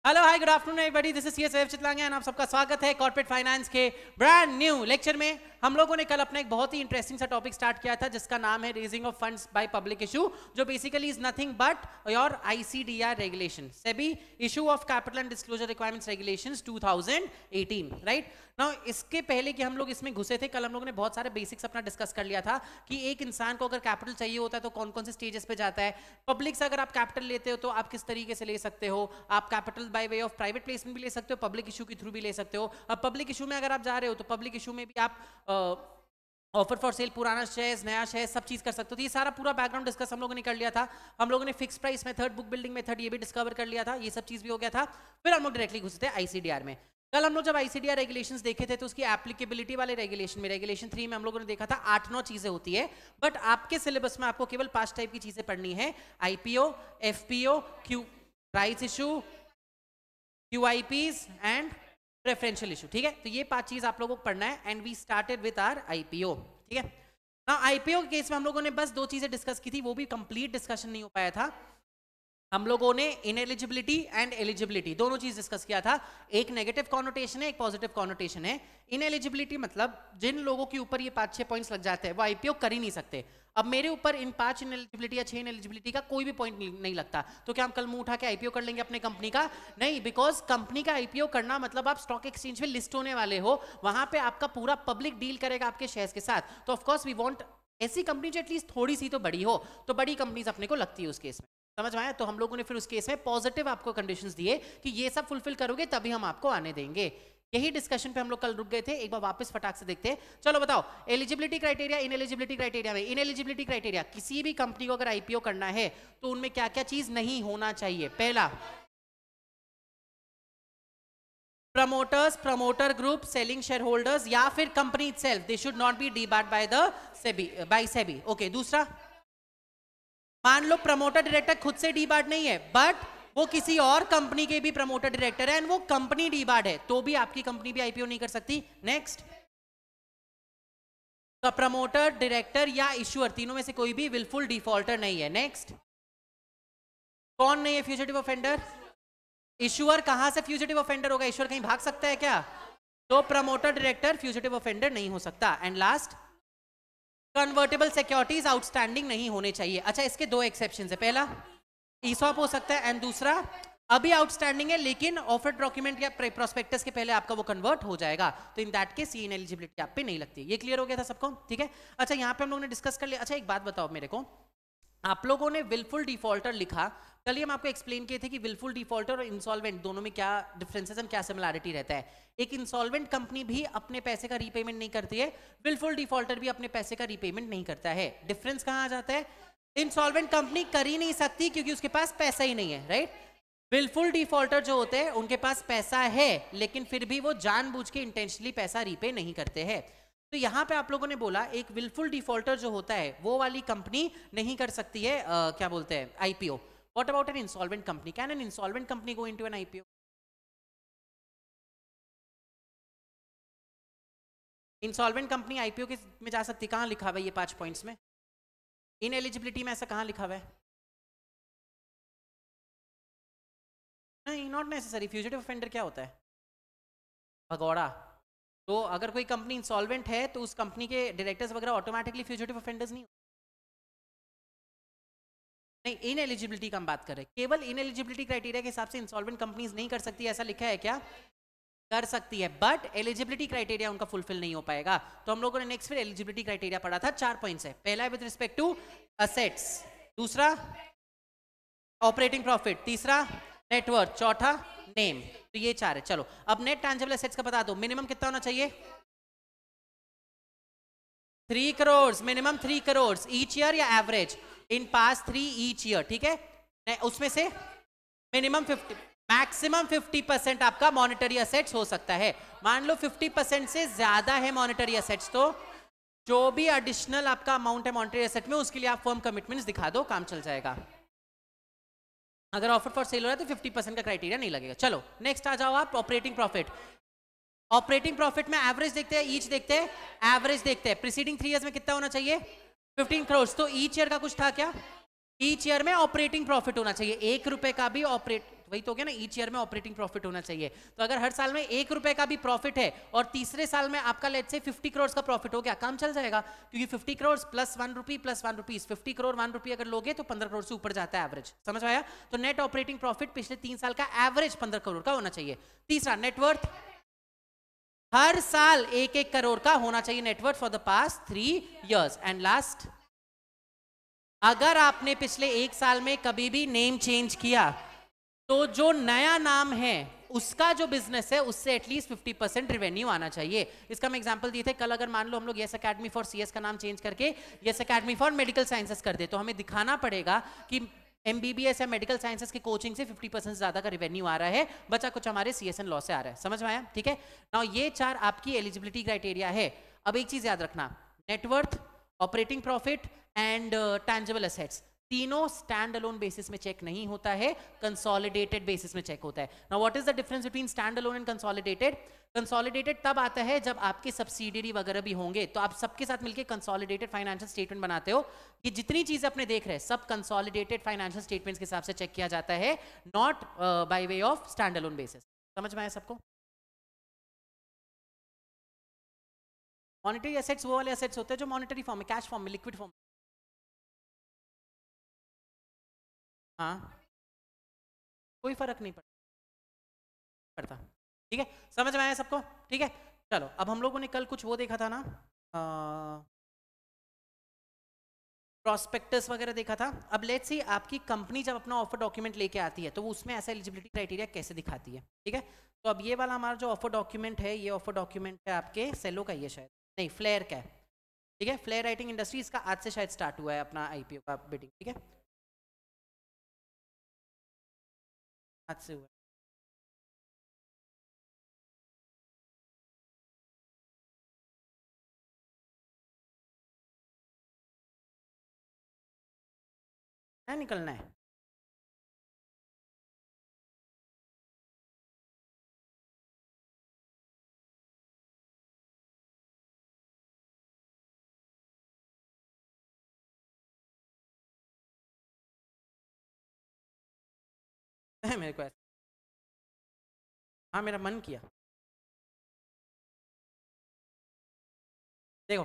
Hello hi good afternoon everybody, this is CS Chitlange and आप सबका स्वागत है कॉर्पोरेट फाइनेंस के ब्रांड न्यू लेक्चर में। हम लोगों ने कल अपना एक बहुत ही इंटरेस्टिंग सा टॉपिक स्टार्ट किया था जिसका नाम है raising of funds by public issue, जो basically is nothing but your ICDR regulation, SEBI issue of capital and disclosure requirements regulations 2018, right. Now इसके पहले कि हम लोग इसमें घुसे थे, कल हम लोगों ने बहुत सारे बेसिक्स अपना डिस्कस कर लिया था कि एक इंसान को अगर कैपिटल चाहिए होता है तो कौन कौन से स्टेजेस पे जाता है। पब्लिक से अगर आप कैपिटल लेते हो तो आप किस तरीके से ले सकते हो, आप capital by way of private placement भी ले सकते हो, पब्लिक इशू के थ्रू भी ले सकते हो। अब पब्लिक इशू में अगर आप जा रहे हो तो पब्लिक इशू में भी आप ऑफर फॉर सेल, पुराना शेयर, नया शेयर, सब चीज कर सकते हो। तो ये सारा पूरा बैकग्राउंड डिस्कस हम लोगों ने कर लिया था। हम लोगों ने fix price method, book building method ये भी डिस्कवर कर लिया था, ये सब चीज भी हो गया था। फिर हम लोग डायरेक्टली घुसे थे आईसीडीआर में। कल हम लोग जब आईसीडीआर रेगुलेशंस देखे थे तो उसकी एप्लीकेबिलिटी वाले रेगुलेशन में, रेगुलेशन 3 में हम लोगों ने देखा था 8-9 चीजें होती है, बट आपके सिलेबस में आपको केवल 5 टाइप की चीजें पढ़नी है। IPO, FPO, price issue, QIPs and preferential issue, ठीक है। तो ये 5 चीज आप लोगों को पढ़ना है and we started with our IPO, ठीक है ना। आईपीओ के केस में हम लोगों ने बस 2 चीजें डिस्कस की थी, वो भी कंप्लीट डिस्कशन नहीं हो पाया था। हम लोगों ने इनएलिजिबिलिटी एंड एलिजिबिलिटी दोनों चीज डिस्कस किया था। एक नेगेटिव कॉनोटेशन है, एक पॉजिटिव कॉनोटेशन है। इनएलिजिबिलिटी मतलब जिन लोगों के ऊपर ये 5-6 पॉइंट्स लग जाते हैं वो आईपीओ कर ही नहीं सकते। अब मेरे ऊपर इन 5 इनएलिजिबिलिटी या 6 इनएलिजिबिलिटी का कोई भी पॉइंट नहीं लगता, तो क्या हम कल मुंह उठा के आईपीओ कर लेंगे अपने कंपनी का? नहीं, बिकॉज कंपनी का आईपीओ करना मतलब आप स्टॉक एक्सचेंज में लिस्ट होने वाले हो, वहां पे आपका पूरा पब्लिक डील करेगा आपके शेयर्स के साथ। तो ऑफकोर्स वी वांट ऐसी कंपनी जो एटलीस्ट थोड़ी सी तो बड़ी हो, तो बड़ी कंपनीज अपने को लगती है उस केस में, समझ में आया। तो हम लोगों ने फिर उस केस में पॉजिटिव आपको कंडीशंस दिए कि ये सब फुलफिल करोगे तभी हम आपको आने देंगे। यही डिस्कशन पे हम लोग कल रुक गए थे, एक बार वापस फटाक से देखते हैं। चलो बताओ एलिजिबिलिटी क्राइटेरिया, इनएलिजिबिलिटी क्राइटेरिया में इनएलिजिबिलिटी क्राइटेरिया, किसी भी कंपनी को अगर आईपीओ करना है तो उनमें क्या क्या चीज नहीं होना चाहिए। पहला, promoters, promoter group, selling share holders या फिर company itself, they should not be debarred by the SEBI, okay. दूसरा, मान लो प्रमोटर डायरेक्टर खुद से डीबार्ड नहीं है बट वो किसी और कंपनी के भी प्रमोटर डायरेक्टर है एंड वो कंपनी डीबार्ड है, तो भी आपकी कंपनी भी आईपीओ नहीं कर सकती। नेक्स्ट, तो प्रमोटर, डायरेक्टर या इश्यूअर तीनों में से कोई भी विलफुल डिफॉल्टर नहीं है। नेक्स्ट, कौन नहीं है फ्यूजिटिव ऑफेंडर? इश्यूअर। कहां से फ्यूजिटिव ऑफेंडर होगा? इश्यूअर कहीं भाग सकता है क्या? तो प्रमोटर डायरेक्टर फ्यूजिटिव ऑफेंडर नहीं हो सकता। And last, convertible securities outstanding नहीं होने चाहिए। अच्छा, इसके 2 एक्सेप्शंस है। पहला, ईसॉप हो सकता है एंड दूसरा अभी आउटस्टैंडिंग है लेकिन ऑफर डॉक्यूमेंट या प्रोस्पेक्टस के पहले आपका वो कन्वर्ट हो जाएगा, तो इन दैट केस इनएलिजिबिलिटी आप पे नहीं लगती। ये क्लियर हो गया था सबको, ठीक है। अच्छा, यहाँ पे हम लोगों ने डिस्कस कर लिया। अच्छा, एक बात बताओ मेरे को, आप लोगों ने विलफुल डिफॉल्टर लिखा, कल ही हम आपको एक्सप्लेन किए थे कि विलफुल डिफॉल्टर और इंसॉल्वेंट दोनों में क्या डिफरेंसेस एंड क्या सिमिलैरिटी रहता है। एक इंसॉल्वेंट कंपनी भी अपने पैसे का रीपेमेंट नहीं करती है, विलफुल डिफॉल्टर भी अपने पैसे का रीपेमेंट नहीं करता है। डिफरेंस कहां आ जाता है? इंसॉल्वेंट कंपनी कर ही नहीं सकती क्योंकि उसके पास पैसा ही नहीं है, राइट। विलफुल डिफॉल्टर जो होते हैं उनके पास पैसा है लेकिन फिर भी वो जानबूझ के इंटेंशनली पैसा रीपे नहीं करते हैं। तो यहां पे आप लोगों ने बोला एक विलफुल डिफॉल्टर जो होता है वो वाली कंपनी नहीं कर सकती है क्या बोलते हैं, IPO. What about an insolvent company? Can an insolvent company go into an IPO? Insolvent company IPO में जा सकती, कहां लिखा हुआ है ये 5 पॉइंट्स में? इनएलिजिबिलिटी में ऐसा कहां लिखा हुआ है? नहीं, नॉट नेसेसरी। फ्यूजिटिव ऑफेंडर क्या होता है? भगौड़ा। तो अगर कोई कंपनी इंसॉल्वेंट है तो उस कंपनी के डायरेक्टर्स वगैरह ऑटोमेटिकली फ्यूजिटिव ऑफेंडर्स नहीं? नहीं, इनएलिजिबिलिटी का हम बात कर रहे हैं। केवल इनएलिजिबिलिटी क्राइटेरिया के हिसाब से इंसॉल्वेंट कंपनीज नहीं कर सकती, ऐसा लिखा है क्या? कर सकती है बट एलिजिबिलिटी क्राइटेरिया उनका फुलफिल नहीं हो पाएगा। तो हम लोगों ने नेक्स्ट फिर एलिजिबिलिटी क्राइटेरिया पढ़ा था, 4 पॉइंट्स है। पहला है विद रिस्पेक्ट टू असेट्स, दूसरा ऑपरेटिंग प्रॉफिट, तीसरा नेटवर्थ, चौथा नेम। तो ये 4 है। चलो अब नेट टैंजिबल एसेट्स का बता दो, मिनिमम कितना होना चाहिए? 3 crore, minimum 3 crore each year या एवरेज? इन पास 3 ईच ईयर, ठीक है। उसमें से मिनिमम 50, मैक्सिमम 50% आपका मॉनेटरी असेट्स हो सकता है। मान लो 50% से ज्यादा है मॉनेटरी असेट्स, तो जो भी एडिशनल आपका अमाउंट है मॉनेटरी असेट में उसके लिए आप फर्म कमिटमेंट्स दिखा दो, काम चल जाएगा। अगर ऑफर फॉर सेल हो रहा है तो 50% का क्राइटेरिया नहीं लगेगा। चलो नेक्स्ट आ जाओ आप, ऑपरेटिंग प्रॉफिट। ऑपरेटिंग प्रॉफिट में एवरेज देखते हैं, ईच देखते हैं, एवरेज देखते हैं। प्रीसीडिंग 3 इयर्स में कितना होना चाहिए? 15 करोड़। तो ईच ईयर का कुछ था क्या? ईच ईयर में ऑपरेटिंग प्रॉफिट होना चाहिए, 1 रुपए का भी ऑपरेट तो वही तो हो गया ना, ईच ईयर में ऑपरेटिंग प्रॉफिट होना चाहिए। तो अगर हर साल में 1 रुपए का भी प्रॉफिट है और तीसरे साल में आपका लेट्स से 50 करोड़ का प्रॉफिट हो गया, काम चल जाएगा, क्योंकि 50 करोड़ प्लस 1 रुपी प्लस 1 रुपीज, 50 करोड़ 1 रुपी अगर लोगे तो 15 करोड़ से ऊपर जाता है एवरेज, समझ आया? तो नेट ऑपरेटिंग प्रॉफिट पिछले 3 साल का एवरेज 15 करोड़ का होना चाहिए। तीसरा, नेटवर्थ हर साल 1-1 करोड़ का होना चाहिए net worth for the past 3 years. And last, अगर आपने पिछले 1 साल में कभी भी नेम चेंज किया तो जो नया नाम है उसका जो बिजनेस है उससे एटलीस्ट 50% रेवेन्यू आना चाहिए। इसका मैं एग्जांपल दिए थे कल, अगर मान लो हम लोग यस एकेडमी फॉर सीएस का नाम चेंज करके yes academy for medical sciences कर दे, तो हमें दिखाना पड़ेगा कि एमबीबीएस या मेडिकल साइंसेस की कोचिंग से 50% ज्यादा का रेवेन्यू आ रहा है, बचा कुछ हमारे सीएसएन लॉ से आ रहा है, समझ में आया? ठीक है, नाउ ये 4 आपकी एलिजिबिलिटी क्राइटेरिया है। अब एक चीज याद रखना, net worth, operating profit and tangible assets तीनों स्टैंड अलोन बेसिस में चेक नहीं होता है, कंसोलिडेटेड बेसिस में चेक होता है। Now what is the difference between stand alone and consolidated? Consolidated तब आता है जब आपके सब्सिडियरी वगैरह भी होंगे, तो आप सबके साथ मिलकर कंसोलिडेटेड फाइनेंशियल स्टेटमेंट बनाते हो। ये जितनी चीजें अपने देख रहे हैं सब कंसोलिडेटेड फाइनेंशियल स्टेटमेंट्स के हिसाब से चेक किया जाता है, not by way of stand alone basis. समझ में आया सबको? मॉनेटरी एसेट्स वो वाले एसेट्स होते हैं जो मॉनेटरी फॉर्म में, कैश फॉर्म में, लिक्विड फॉर्म में। हाँ, कोई फर्क नहीं पड़ता। ठीक है, समझ में आया सबको? ठीक है, चलो अब हम लोगों ने कल कुछ वो देखा था ना, प्रोस्पेक्टस वगैरह देखा था। अब लेट्स सी आपकी कंपनी जब अपना ऑफर डॉक्यूमेंट लेके आती है तो वो उसमें ऐसा एलिजिबिलिटी क्राइटेरिया कैसे दिखाती है। ठीक है, तो अब ये वाला हमारा जो ऑफर डॉक्यूमेंट है, ये ऑफर डॉक्यूमेंट है आपके सेलो का, ये शायद नहीं फ्लेयर का है। ठीक है, फ्लेयर राइटिंग इंडस्ट्रीज का आज से शायद स्टार्ट हुआ है अपना आईपीओ का बिडिंग। ठीक है, आज से हुआ है, निकलना है। मेरे को ऐसा, हाँ मेरा मन किया। देखो,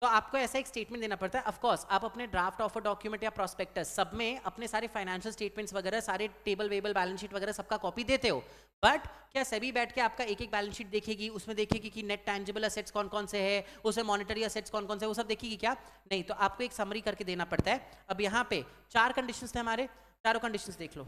तो आपको ऐसा एक स्टेटमेंट देना पड़ता है। ऑफ कोर्स आप अपने ड्राफ्ट ऑफर डॉक्यूमेंट या प्रोस्पेक्टस सब में अपने सारे फाइनेंशियल स्टेटमेंट्स वगैरह, सारे टेबल वेबल बैलेंस शीट वगैरह सबका कॉपी देते हो, बट क्या सभी बैठ के आपका एक एक बैलेंस शीट देखेगी, उसमें देखेगी कि नेट टैंजिबल एसेट्स कौन कौन से है, उसमें मॉनेटरी एसेट्स कौन कौन से, वो सब देखेगी क्या? नहीं। तो आपको एक समरी करके देना पड़ता है। अब यहाँ पे 4 कंडीशंस थे हमारे, चारों कंडीशंस देख लो।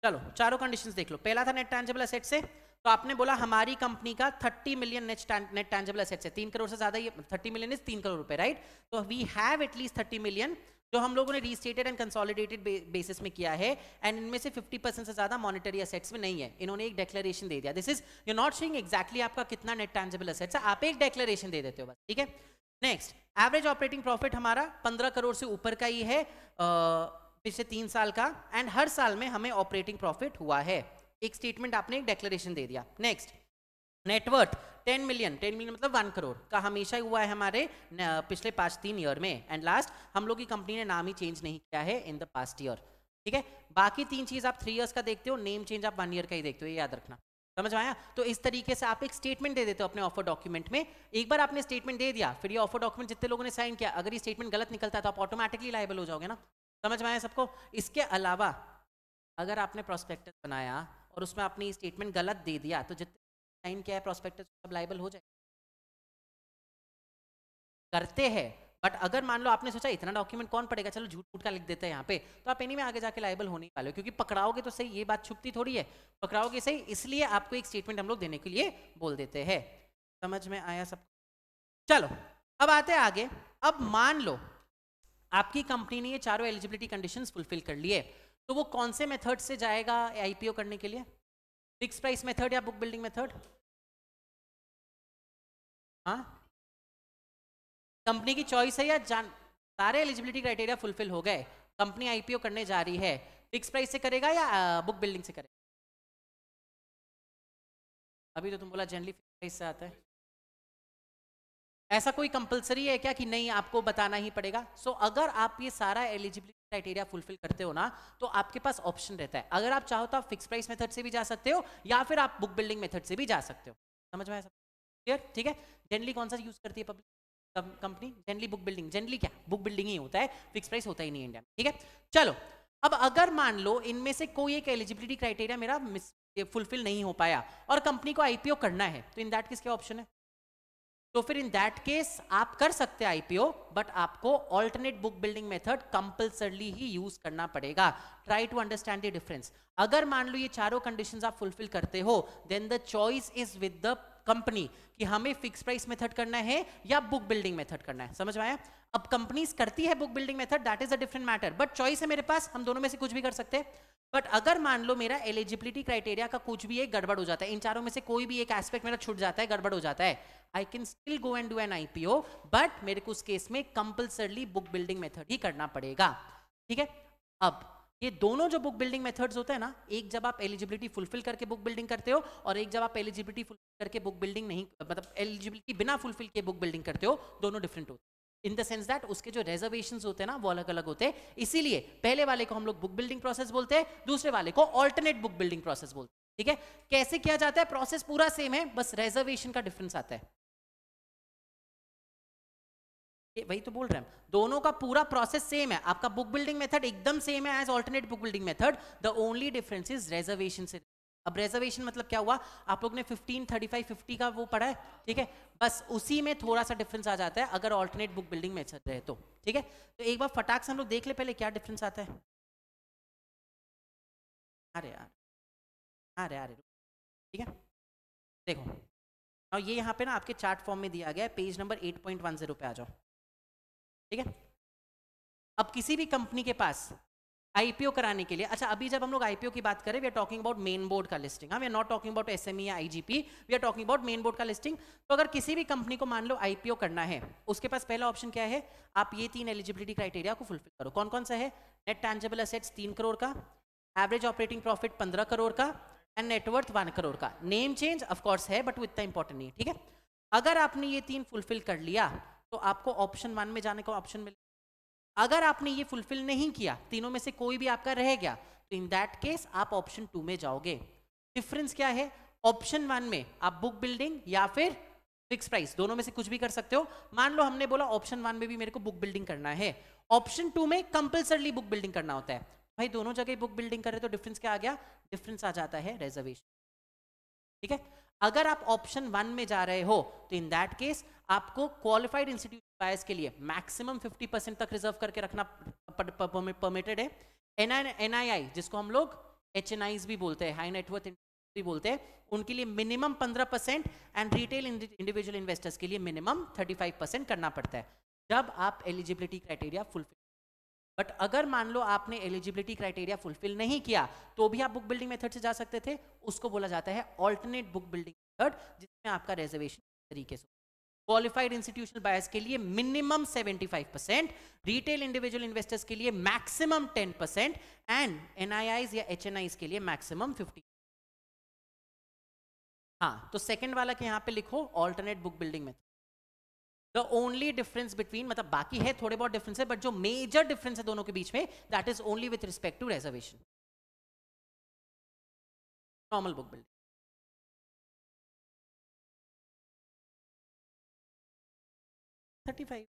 चलो चारों कंडीशंस देख लो। पहला था नेट टैंजिबल एसेट से, तो आपने बोला हमारी कंपनी का 30 मिलियन नेट टैंजिबल एसेट्स है, 3 करोड़ से ज्यादा, ये 30 मिलियन इज 3 करोड़ रुपए, राइट? तो वी हैव एटलीस्ट 30 मिलियन जो हम लोगों ने रीस्टेटेड एंड कंसोलिडेटेड बेसिस में किया है, एंड इनमें से 50% से ज्यादा मॉनेटरी एसेट्स में नहीं है। इन्होंने एक डिक्लेरेशन दे दिया, this is you not showing exactly आपका कितना नेट टैंजिबल एसेट्स है, आप एक डिक्लेरेशन दे देते हो बस। ठीक है, नेक्स्ट, एवरेज ऑपरेटिंग प्रॉफिट हमारा 15 करोड़ से ऊपर का ही है पिछले 3 साल का, एंड हर साल में हमें ऑपरेटिंग प्रॉफिट हुआ है। एक स्टेटमेंट आपने एक डिक्लेरेशन दे दिया। नेक्स्ट, नेटवर्थ 10 मिलियन मतलब 1 करोड़ का हमेशा ही हुआ है हमारे पिछले 5-3 ईयर में। एंड लास्ट, हम लोग की कंपनी ने नाम ही चेंज नहीं किया है इन द पास्ट ईयर। ठीक है, बाकी 3 चीज आप 3 इयर्स का देखते हो, नेम चेंज आप 1 ईयर का ही देखते हो, ये याद रखना। समझ आया? तो इस तरीके से आप एक स्टेटमेंट दे देते हो अपने ऑफर डॉक्यूमेंट में। एक बार आपने स्टेटमेंट दे दिया, फिर ये ऑफर डॉक्यूमेंट जितने लोगों ने साइन किया, अगर ये स्टेटमेंट गलत निकलता है तो आप ऑटोमेटिकली लायबल हो जाओगे ना। समझ में आया सबको? इसके अलावा अगर आपने प्रोस्पेक्टस बनाया और उसमें आपने ये स्टेटमेंट गलत दे दिया तो जितने साइन किया है प्रोस्पेक्टस सब लायबल हो जाए, करते हैं। बट अगर मान लो आपने सोचा इतना डॉक्यूमेंट कौन पढ़ेगा, चलो झूठ फूट का लिख देते हैं यहाँ पे, तो आप एनी में आगे जाके लायबल होने वाले हो, क्योंकि पकड़ाओगे तो सही, ये बात छुपती थोड़ी है, पकड़ाओगे सही, इसलिए आपको एक स्टेटमेंट हम लोग देने के लिए बोल देते हैं। समझ में आया सब? चलो अब आते हैं आगे। अब मान लो आपकी कंपनी ने ये चारों एलिजिबिलिटी कंडीशंस फुलफिल कर लिए, तो वो कौन से मेथड से जाएगा आईपीओ करने के लिए? फिक्स प्राइस मेथड या बुक बिल्डिंग मेथड? हाँ, कंपनी की चॉइस है, या सारे एलिजिबिलिटी क्राइटेरिया फुलफिल हो गए, कंपनी आईपीओ करने जा रही है, फिक्स प्राइस से करेगा या बुक बिल्डिंग से करेगा? अभी तो तुम बोला जनरली फिक्स प्राइस से आता है। ऐसा कोई कंपलसरी है क्या कि नहीं आपको बताना ही पड़ेगा? अगर आप ये सारा एलिजिबिलिटी क्राइटेरिया फुलफिल करते हो ना, तो आपके पास ऑप्शन रहता है। अगर आप चाहो तो आप फिक्स प्राइस मेथड से भी जा सकते हो, या फिर आप बुक बिल्डिंग मेथड से भी जा सकते हो। समझ में आया सब क्लियर? ठीक है। जनरली कौन सा यूज करती है public company? Generally book building. Generally क्या, बुक बिल्डिंग ही होता है, फिक्स प्राइस होता ही नहीं इंडिया में। ठीक है, चलो अब अगर मान लो इनमें से कोई एक एलिजिबिलिटी क्राइटेरिया मेरा फुलफिल नहीं हो पाया और कंपनी को आईपीओ करना है, तो इन दैट केस क्या ऑप्शन है? तो फिर इन दैट केस आप कर सकते हैं आईपीओ, बट आपको alternate book building method compulsorily ही यूज करना पड़ेगा। Try to understand the difference. अगर मान लो ये चारों कंडीशंस आप फुलफिल करते हो, then the choice is with the company कि हमें फिक्स प्राइस मेथड करना है या बुक बिल्डिंग मेथड करना है। समझ में आया? अब कंपनीज करती है book building method, that is a different matter, but choice है मेरे पास, हम दोनों में से कुछ भी कर सकते हैं। बट अगर मान लो मेरा एलिजिबिलिटी क्राइटेरिया का कुछ भी एक गड़बड़ हो जाता है, इन चारों में से कोई भी एक एस्पेक्ट मेरा छूट जाता है, गड़बड़ हो जाता है, I can still go and do an IPO, but मेरे को उस केस में कंपल्सरली बुक बिल्डिंग मेथड ही करना पड़ेगा। ठीक है। अब ये दोनों जो बुक बिल्डिंग मेथड्स होते हैं ना, एक जब आप एलिजिबिलिटी फुलफिल करके बुक बिल्डिंग करते हो, और एक जब आप एलिजिबिलिटी फुलफिल करके बुक बिल्डिंग नहीं, मतलब एलिजिबिलिटी बिना फुलफिल किए बुक बिल्डिंग करते हो, दोनों डिफरेंट होते हैं। इन द सेंस दैट उसके जो रिजर्वेशंस होते हैं ना, वो अलग अलग होते हैं। इसीलिए पहले वाले को हम लोग बुक बिल्डिंग प्रोसेस बोलते हैं, दूसरे वाले को ऑल्टरनेट बुक बिल्डिंग प्रोसेस बोलते हैं। ठीक है। कैसे किया जाता है? प्रोसेस पूरा सेम है, बस रिजर्वेशन का डिफरेंस आता है। वही तो बोल रहे हैं, दोनों का पूरा प्रोसेस सेम है। आपका बुक बिल्डिंग मेथड एकदम सेम है as alternate book building method, the only difference is reservation से। अब रिजर्वेशन मतलब क्या हुआ? आप लोग ने 15, 35, 50 का वो पढ़ा है, ठीक है, बस उसी में थोड़ा सा डिफरेंस आ जाता है अगर ऑल्टरनेट बुक बिल्डिंग मेथड रहे तो। ठीक है, तो एक बार फटाक से हम लोग देख ले पहले क्या डिफरेंस आता है। अरे यार, अरे अरे, ठीक है, देखो और ये यहाँ पे ना आपके चार्ट फॉर्म में दिया गया है, पेज नंबर 8.10 पे आ जाओ। ठीक है, अब किसी भी कंपनी के पास आईपीओ कराने के लिए, अच्छा अभी जब हम लोग आईपीओ की बात करें, we are talking about main board का listing, we are not talking about SME या IGP, we are talking about main board का लिस्टिंग। तो अगर किसी भी कंपनी को मान लो आईपीओ करना है, उसके पास पहला ऑप्शन क्या है? आप ये 3 एलिजिबिलिटी क्राइटेरिया को फुलफिल करो। कौन कौन सा है? नेट टैंजिबल एसेट्स 3 करोड़ का, एवरेज ऑपरेटिंग प्रॉफिट 15 करोड़ का, एंड नेटवर्थ 1 करोड़ का। नेम चेंज ऑफकोर्स है, बट वो इतना इंपॉर्टेंट नहीं है। ठीक है, अगर आपने ये 3 फुलफिल कर लिया तो आपको ऑप्शन 1 में जाने का ऑप्शन मिले। अगर आपने ये फुलफिल नहीं किया, तीनों में से कोई भी आपका रह गया, तो इन दैट केस आप ऑप्शन 2 में जाओगे। डिफरेंस क्या है? ऑप्शन 1 में आप बुक बिल्डिंग या फिर फिक्स प्राइस, दोनों में से कुछ भी कर सकते हो। मान लो हमने बोला ऑप्शन 1 में भी मेरे को बुक बिल्डिंग करना है, ऑप्शन 2 में कंपल्सरली बुक बिल्डिंग करना होता है। भाई दोनों जगह बुक बिल्डिंग करे तो डिफरेंस क्या आ गया? डिफरेंस आ जाता है रिजर्वेशन। ठीक है, अगर आप ऑप्शन 1 में जा रहे हो तो इन दैट केस आपको क्वालिफाइड इंस्टीट्यूशन बायस के लिए मैक्सिमम 50% तक रिजर्व करके रखना परमिटेड है। एनआईआई जिसको हम लोग एचएनआईज भी बोलते हैं, हाई नेटवर्थ भी बोलते हैं, उनके लिए minimum 15% and retail individual investors के लिए मिनिमम 35% करना पड़ता है जब आप एलिजिबिलिटी क्राइटेरिया फुलफिल। बट अगर मान लो आपने एलिजिबिलिटी क्राइटेरिया फुलफिल नहीं किया तो भी आप बुक बिल्डिंग मेथड से जा सकते थे, उसको बोला जाता है ऑल्टरनेट बुक बिल्डिंग मेथड, जिसमें आपका रिजर्वेशन तरीके से। क्वालिफाइड इंस्टीट्यूशनल बायर्स के लिए मिनिमम 75%, रिटेल इंडिविजुअल इन्वेस्टर्स के लिए मैक्सिमम 10% एंड एनआईआईज या एचएनआईज के लिए मैक्सिमम 50%। हाँ, तो सेकंड वाला के यहाँ पे लिखो alternate book building method. The only difference between, मतलब बाकी है थोड़े बहुत डिफरेंस है, बट जो मेजर डिफरेंस है दोनों के बीच में, that is only with respect to reservation. Normal book building 35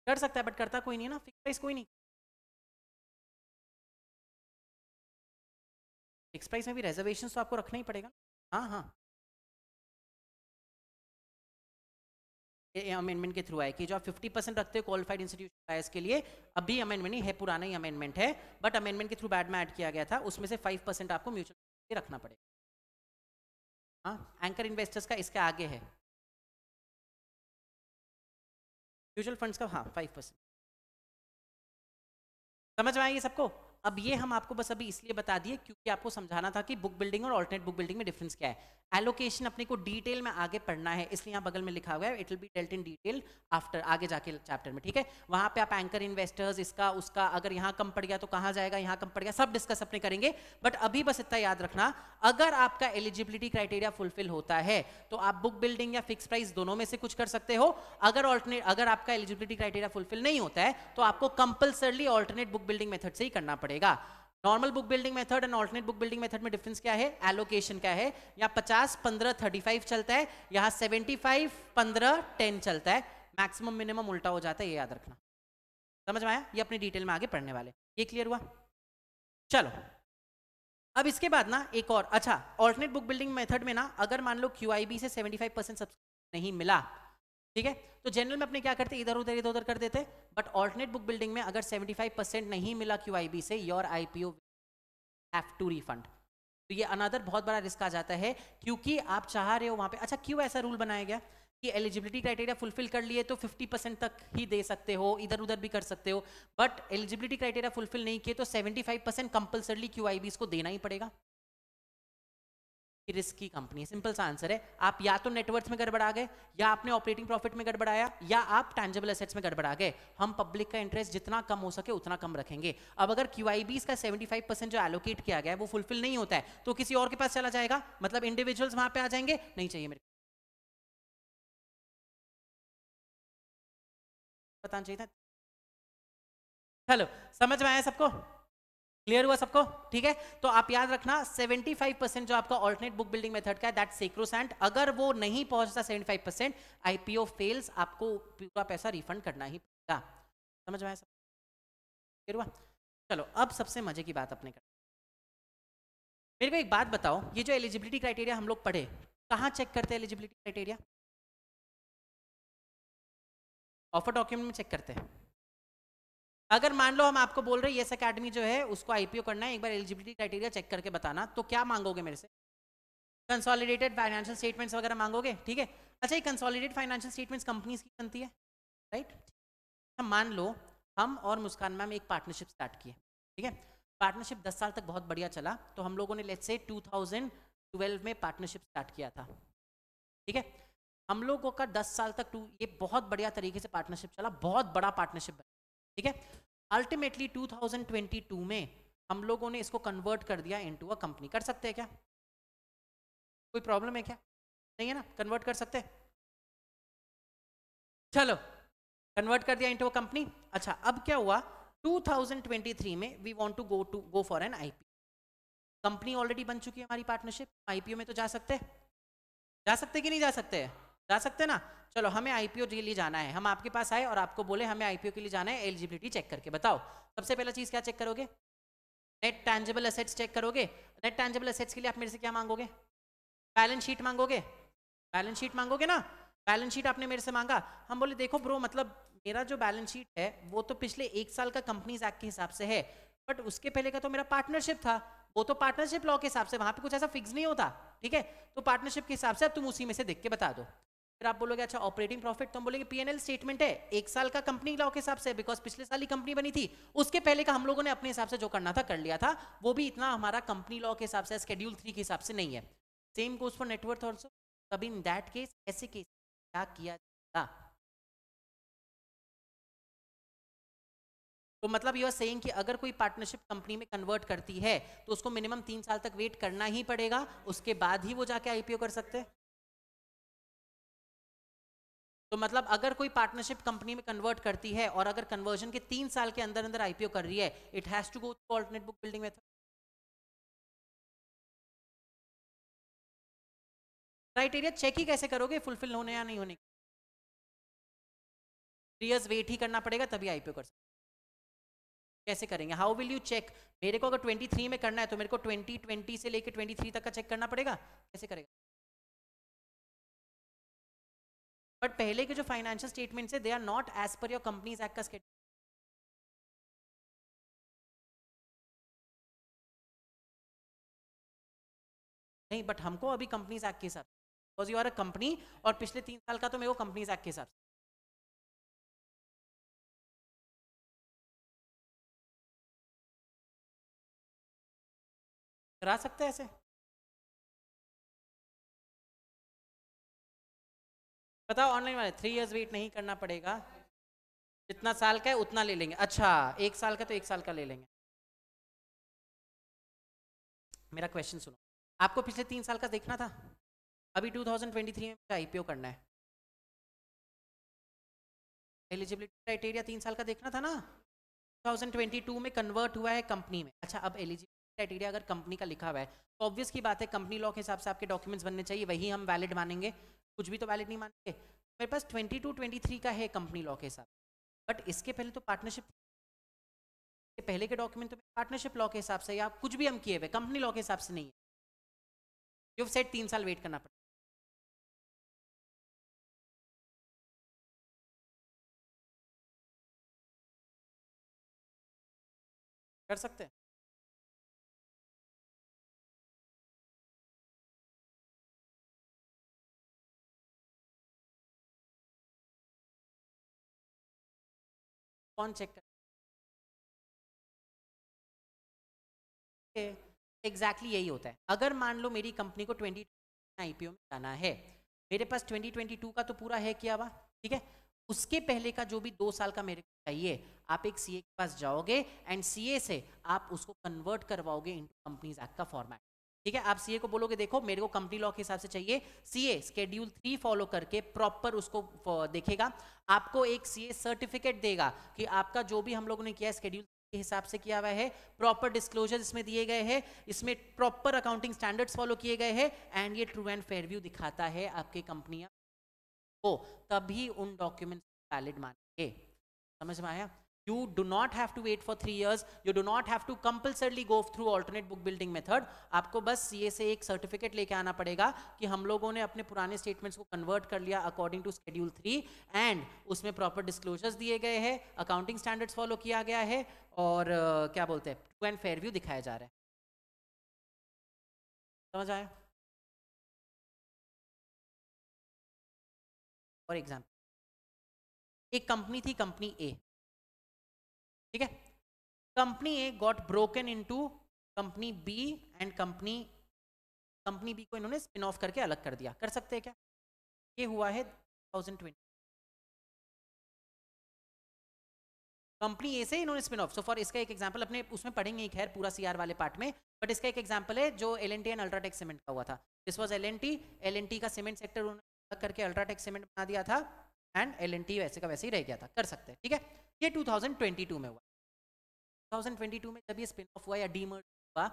कर सकता है, बट करता कोई नहीं है ना, फिक्स प्राइस कोई नहीं। फिक्स प्राइस में भी रिजर्वेशन तो आपको रखना ही पड़ेगा। हाँ हाँ, अमेंडमेंट के थ्रू आए कि जो आप 50% रखते हो क्वालिफाइड इंस्टीट्यूशन बायर्स के लिए, अभी अमेंडमेंट नहीं है, पुराना ही अमेंडमेंट है, बट अमेंडमेंट के थ्रू बैड में ऐड किया गया था, उसमें से 5% आपको म्यूचुअल रखना पड़ेगा। हाँ, एंकर इन्वेस्टर्स का इसके आगे है, म्यूचुअल फंड्स का हाँ 5%। समझ में आएगी सबको? अब ये हम आपको बस अभी इसलिए बता दिए क्योंकि आपको समझाना था कि बुक बिल्डिंग और ऑल्टरनेट बुक बिल्डिंग में डिफरेंस क्या है। एलोकेशन अपने को डिटेल में आगे पढ़ना है, इसलिए यहाँ बगल में लिखा हुआ है it will be dealt in detail after, आगे जाके चैप्टर में, ठीक है। वहां पे आप एंकर इन्वेस्टर्स, इसका उसका, अगर यहाँ कम पड़ गया तो कहाँ जाएगा, यहाँ कम पड़ गया, सब डिस्कस अपने करेंगे। बट अभी बस इतना याद रखना, अगर आपका एलिजिबिलिटी क्राइटेरिया फुलफिल होता है तो आप बुक बिल्डिंग या फिक्स प्राइस दोनों में से कुछ कर सकते हो। अगर आपका एलिजिबिलिटी क्राइटेरिया फुलफिल नहीं होता है तो आपको compulsorily alternate book building method से ही करना पड़ेगा। Normal book building method and alternate book building method में डिफरेंस क्या है, एलोकेशन क्या है। यहाँ 50 15 35 चलता है, यहाँ 75 15 10 चलता है, मैक्सिमम मिनिमम उल्टा हो जाता है, ये याद रखना। समझ में आया? ये अपनी डिटेल में आगे पढ़ने वाले, ये क्लियर हुआ? चलो अब इसके बाद ना एक और, अच्छा ऑल्टरनेट बुक बिल्डिंग मेथड में ना अगर मान लो QIB से 75% सब्सक्रिप्शन नहीं मिला, ठीक है, तो जनरल में अपने क्या करते, इधर उधर कर देते। बट ऑल्टरनेट बुक बिल्डिंग में अगर 75% नहीं मिला QIB से, your IPO have to refund. तो ये अनदर बहुत बड़ा रिस्क आ जाता है, क्योंकि आप चाह रहे हो वहां पे, अच्छा क्यों ऐसा रूल बनाया गया कि एलिजिबिलिटी क्राइटेरिया फुलफिल कर लिए तो 50% तक ही दे सकते हो, इधर उधर भी कर सकते हो, बट एलिजिबिलिटी क्राइटेरिया फुलफिल नहीं किए तो 75% कंपल्सरली QIBs को देना ही पड़ेगा। रिस्क की कंपनी, सिंपल सा आंसर है। आप या तो नेटवर्थ में गड़बड़ा गए, या आपने ऑपरेटिंग प्रॉफिट में गड़बड़ाया, या आप टैंजिबल एसेट्स में गड़बड़ा गए। हम पब्लिक का इंटरेस्ट जितना कम हो सके उतना कम रखेंगे। अब अगर QIBs का 75% जो एलोकेट किया गया है वो फुलफिल नहीं होता है तो किसी और के पास चला जाएगा, मतलब इंडिविजुअल्स वहां पे आ जाएंगे, नहीं चाहिए मेरे को बताना चाहिए था। चलो समझ में आया सबको, क्लियर हुआ सबको, ठीक है। तो आप याद रखना 75% जो आपका ऑल्टरनेट बुक बिल्डिंग मेथड का है दैट सेक्रोसेंट, अगर वो नहीं पहुंचता 75% IPO फेल्स, आपको पूरा पैसा रिफंड करना ही पड़ेगा। समझ में आया सब, क्लियर हुआ? चलो अब सबसे मजे की बात अपने कर, मेरे को एक बात बताओ, ये जो एलिजिबिलिटी क्राइटेरिया हम लोग पढ़े, कहाँ चेक करते हैं एलिजिबिलिटी क्राइटेरिया? ऑफर डॉक्यूमेंट में चेक करते हैं। अगर मान लो हम आपको बोल रहे हैं यस एकेडमी जो है उसको IPO करना है, एक बार एलिजिबिलिटी क्राइटेरिया चेक करके बताना, तो क्या मांगोगे मेरे से? कंसोलिडेटेड फाइनेंशियल स्टेटमेंट्स वगैरह मांगोगे, ठीक है। अच्छा ये कंसोलिडेटेड फाइनेंशियल स्टेटमेंट्स कंपनीज की बनती है, राइट? मान लो हम और मुस्कान मैम एक पार्टनरशिप स्टार्ट किए, ठीक है। पार्टनरशिप 10 साल तक बहुत बढ़िया चला, तो हम लोगों ने लेट्स से 2012 में पार्टनरशिप स्टार्ट किया था, ठीक है। हम लोगों का 10 साल तक ये बहुत बढ़िया तरीके से पार्टनरशिप चला, बहुत बड़ा पार्टनरशिप बना, ठीक है। अल्टीमेटली 2022 में हम लोगों ने इसको कन्वर्ट कर दिया इनटू अ कंपनी। कर सकते हैं क्या? कोई प्रॉब्लम है क्या? नहीं है ना, कन्वर्ट कर सकते हैं। चलो कन्वर्ट कर दिया इनटू अ कंपनी। अच्छा अब क्या हुआ, 2023 में we want to go for an IPO। कंपनी ऑलरेडी बन चुकी है हमारी पार्टनरशिप, IPO में तो जा सकते हैं, जा सकते कि नहीं जा सकते? जा सकते ना। चलो हमें IPO के लिए जाना है, हम आपके पास आए और आपको बोले हमें IPO के लिए जाना है, एलिजिबिलिटी चेक करके बताओ। सबसे पहला चीज क्या चेक करोगे? नेट टैंजिबल एसेट्स चेक करोगे। नेट टैंजिबल एसेट्स के लिए आप मेरे से क्या मांगोगे? बैलेंस शीट मांगोगे, बैलेंस शीट मांगोगे ना। बैलेंस शीट आपने मेरे से मांगा, हम बोले देखो ब्रो, मतलब मेरा जो बैलेंस शीट है वो तो पिछले 1 साल का कंपनीज एक्ट के हिसाब से है, बट उसके पहले का तो मेरा पार्टनरशिप था, वो तो पार्टनरशिप लॉ के हिसाब से वहां पे कुछ ऐसा फिक्स नहीं होता, ठीक है। तो पार्टनरशिप के हिसाब से अब तुम उसी में से देख के बता दो। फिर आप बोलोगे अच्छा ऑपरेटिंग प्रॉफिट, तो हम बोलेंगे P&L स्टेटमेंट है 1 साल का कंपनी लॉ के हिसाब से, बिकॉज पिछले साल ही कंपनी बनी थी, उसके पहले का हम लोगों ने अपने हिसाब से जो करना था कर लिया था, वो भी इतना हमारा कंपनी लॉ के हिसाब से शेड्यूल 3 के हिसाब से नहीं है। Same goes for net worth also. तभी इन दैट केस ऐसे केस क्या किया जाता, तो मतलब यू आर सेइंग कि अगर कोई पार्टनरशिप कंपनी में कन्वर्ट करती है तो उसको मिनिमम 3 साल तक वेट करना ही पड़ेगा, उसके बाद ही वो जाके IPO कर सकते हैं। तो मतलब अगर कोई पार्टनरशिप कंपनी में कन्वर्ट करती है और अगर कन्वर्जन के 3 साल के अंदर अंदर IPO कर रही है, it has to go through alternate book building method. Criteria check ही कैसे करोगे फुलफिल होने या नहीं होने? 3 इयर्स वेट ही करना पड़ेगा तभी IPO कर सकते। कैसे करेंगे? How will you check? मेरे को अगर 23 में करना है तो मेरे को 2020 से लेके 23 तक का चेक करना पड़ेगा, कैसे करेगा? बट पहले के जो फाइनेंशियल स्टेटमेंट्स है they are not as per your companies act का स्केड्यूल। नहीं, बट हमको अभी कंपनीज एक्ट के हिसाब से, because you are a company, और पिछले 3 साल का तो मेरे को कंपनीज एक्ट के हिसाब से। करा सकते हैं ऐसे? बताओ ऑनलाइन वाले 3 इयर्स वेट नहीं करना पड़ेगा, जितना साल का है उतना ले लेंगे। अच्छा 1 साल का तो 1 साल का ले लेंगे। मेरा क्वेश्चन सुनो, आपको पिछले 3 साल का देखना था, अभी 2023 में आईपीओ करना है, एलिजिबिलिटी क्राइटेरिया 3 साल का देखना था ना, 2022 में कन्वर्ट हुआ है कंपनी में। अच्छा अब एलिजिबिलिटी क्राइटेरिया अगर कंपनी का लिखा हुआ है तो ऑब्वियस की बात है कंपनी लॉ के हिसाब से आपके डॉक्यूमेंट्स बनने चाहिए, वही हम वैलिड मानेंगे, कुछ भी तो वैलिड नहीं मानेंगे। मेरे पास 22-23 का है कंपनी लॉ के हिसाब, बट इसके पहले तो पार्टनरशिप के पहले के डॉक्यूमेंट तो पार्टनरशिप लॉ के हिसाब से या कुछ भी हम किए हुए कंपनी लॉ के हिसाब से नहीं है। यू सेट 3 साल वेट करना पड़ेगा। कर सकते हैं। कौन चेक कर? एग्जैक्टली यही होता है। अगर मान लो मेरी कंपनी को 20 आईपीओ में जाना है, मेरे पास 2022 का तो पूरा है किया हुआ, ठीक है, उसके पहले का जो भी 2 साल का मेरे को चाहिए, आप एक सीए के पास जाओगे एंड सीए से आप उसको कन्वर्ट करवाओगे इनटू कंपनीज एक्ट का फॉर्मेट। ठीक है, आप सीए को बोलोगे देखो मेरे को कंपनी लॉ के हिसाब से चाहिए, सीए शेड्यूल 3 फॉलो करके प्रॉपर उसको देखेगा, आपको एक सीए सर्टिफिकेट देगा कि आपका जो भी हम लोगों ने किया शेड्यूल के हिसाब से किया हुआ है, प्रॉपर डिस्क्लोजर इसमें दिए गए हैं, इसमें प्रॉपर अकाउंटिंग स्टैंडर्ड्स फॉलो किए गए हैं एंड ये ट्रू एंड फेयर व्यू दिखाता है आपके कंपनियां को, तभी उन डॉक्यूमेंट वैलिड मानेंगे। समझ में आया? You do not have to wait for 3 years. You do not have to compulsorily go through alternate book building method. आपको बस सीए से एक सर्टिफिकेट लेके आना पड़ेगा कि हम लोगों ने अपने पुराने स्टेटमेंट्स को कन्वर्ट कर लिया अकॉर्डिंग टू शेड्यूल 3 एंड उसमें प्रॉपर डिस्क्लोजर्स दिए गए हैं, अकाउंटिंग स्टैंडर्ड्स फॉलो किया गया है और क्या बोलते हैं ट्रू एंड फेयर व्यू दिखाया जा रहा है। समझ आया? फॉर एग्जाम्पल एक कंपनी थी, कंपनी ए, ठीक है, company A got broken into company B and company B को इन्होंने स्पिन ऑफ करके अलग कर दिया। कर सकते हैं क्या? ये हुआ है 2020, कंपनी ए से इन्होंने स्पिन ऑफ। सो फॉर इसका एक एग्जांपल अपने उसमें पढ़ेंगे ही खैर पूरा सीआर वाले पार्ट में, बट इसका एक एग्जांपल है जो एलएनटी एंड अल्ट्राटेक सीमेंट का हुआ था। दिस वाज एलएनटी का सीमेंट सेक्टर उन्होंने अलग करके अल्ट्राटेक सीमेंट बना दिया था एंड एलएनटी वैसे का वैसे ही रह गया था। कर सकते हैं, ठीक है। ये 2022 में हुआ। 2022 में जब ये स्पिन ऑफ हुआ या डीमर्ज हुआ,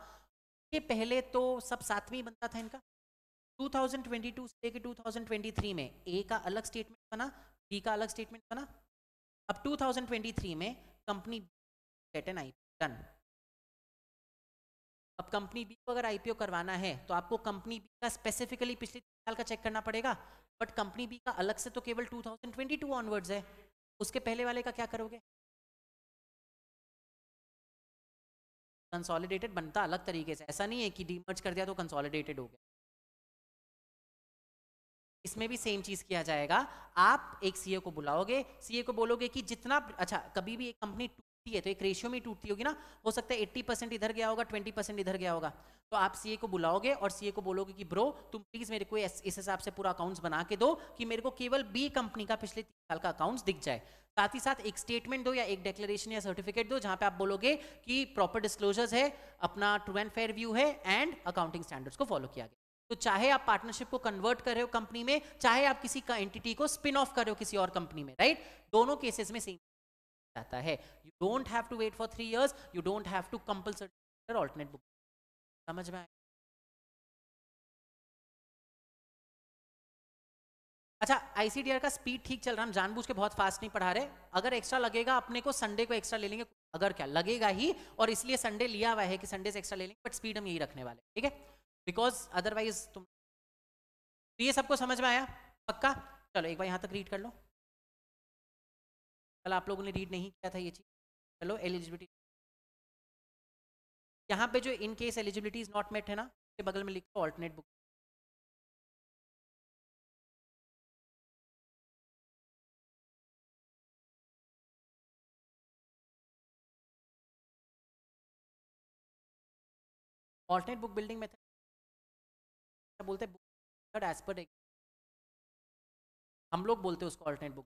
ये पहले तो सब साथ में ही बनता था इनका। 2022 से लेकर 2023 में ए का अलग स्टेटमेंट बना, बी का अलग स्टेटमेंट बना। अब 2023 में company get an IPO done. अब कंपनी बी को अगर आईपीओ करवाना है तो आपको कंपनी बी का स्पेसिफिकली पिछले 3 साल का चेक करना पड़ेगा, बट कंपनी बी का अलग से तो केवल 2022 ऑनवर्ड्स है, उसके पहले वाले का क्या करोगे? कंसोलिडेटेड बनता अलग तरीके से, ऐसा नहीं है कि डीमर्ज कर दिया तो कंसोलिडेटेड हो गया। इसमें भी सेम चीज किया जाएगा। आप एक सीए को बुलाओगे, सीए को बोलोगे कि जितना, अच्छा कभी भी एक कंपनी टूटती है तो एक रेशियो में टूटती होगी ना, हो सकता है 80% इधर गया होगा, 20% इधर गया होगा, तो आप सीए को बुलाओगे और सीए को बोलोगे कि ब्रो तुम प्लीज मेरे को इस हिसाब से पूरा अकाउंट्स बना के दो कि मेरे को केवल बी कंपनी का पिछले 3 साल का अकाउंट्स दिख जाए। साथ ही साथ एक स्टेटमेंट दो या एक डिक्लेरेशन या सर्टिफिकेट दो जहां पे आप बोलोगे कि प्रॉपर डिस्क्लोजर्स है, अपना ट्रू एंड फेयर व्यू है एंड अकाउंटिंग स्टैंडर्ड्स को फॉलो किया गया। तो चाहे आप पार्टनरशिप को कन्वर्ट कर रहे हो कंपनी में, चाहे आप किसी का एंटिटी को स्पिन ऑफ कर रहे हो किसी और कंपनी में, राइट, दोनों केसेस में सेम जाता है। You don't have to wait for 3 years, you don't have to compulsory alternate book. समझ में आया? अच्छा आईसीडीआर का स्पीड ठीक चल रहा है, हम जानबूझ के बहुत फास्ट नहीं पढ़ा रहे। अगर एक्स्ट्रा लगेगा अपने को संडे को एक्स्ट्रा ले लेंगे, अगर क्या लगेगा ही, और इसलिए संडे लिया हुआ है कि संडे से एक्स्ट्रा ले लेंगे, बट स्पीड हम यही रखने वाले, ठीक है, बिकॉज अदरवाइज तुम। तो ये सबको समझ में आया पक्का? चलो एक बार यहाँ तक रीड कर लो। कल आप लोगों ने रीड नहीं किया था ये चीज। चलो एलिजिबिलिटी, यहाँ पे जो in case eligibility is not met है ना, के बगल में लिखो alternate book. Alternate book building method बोलते हैं एज पर, हम लोग बोलते हैं उसको ऑल्टरनेट बुक।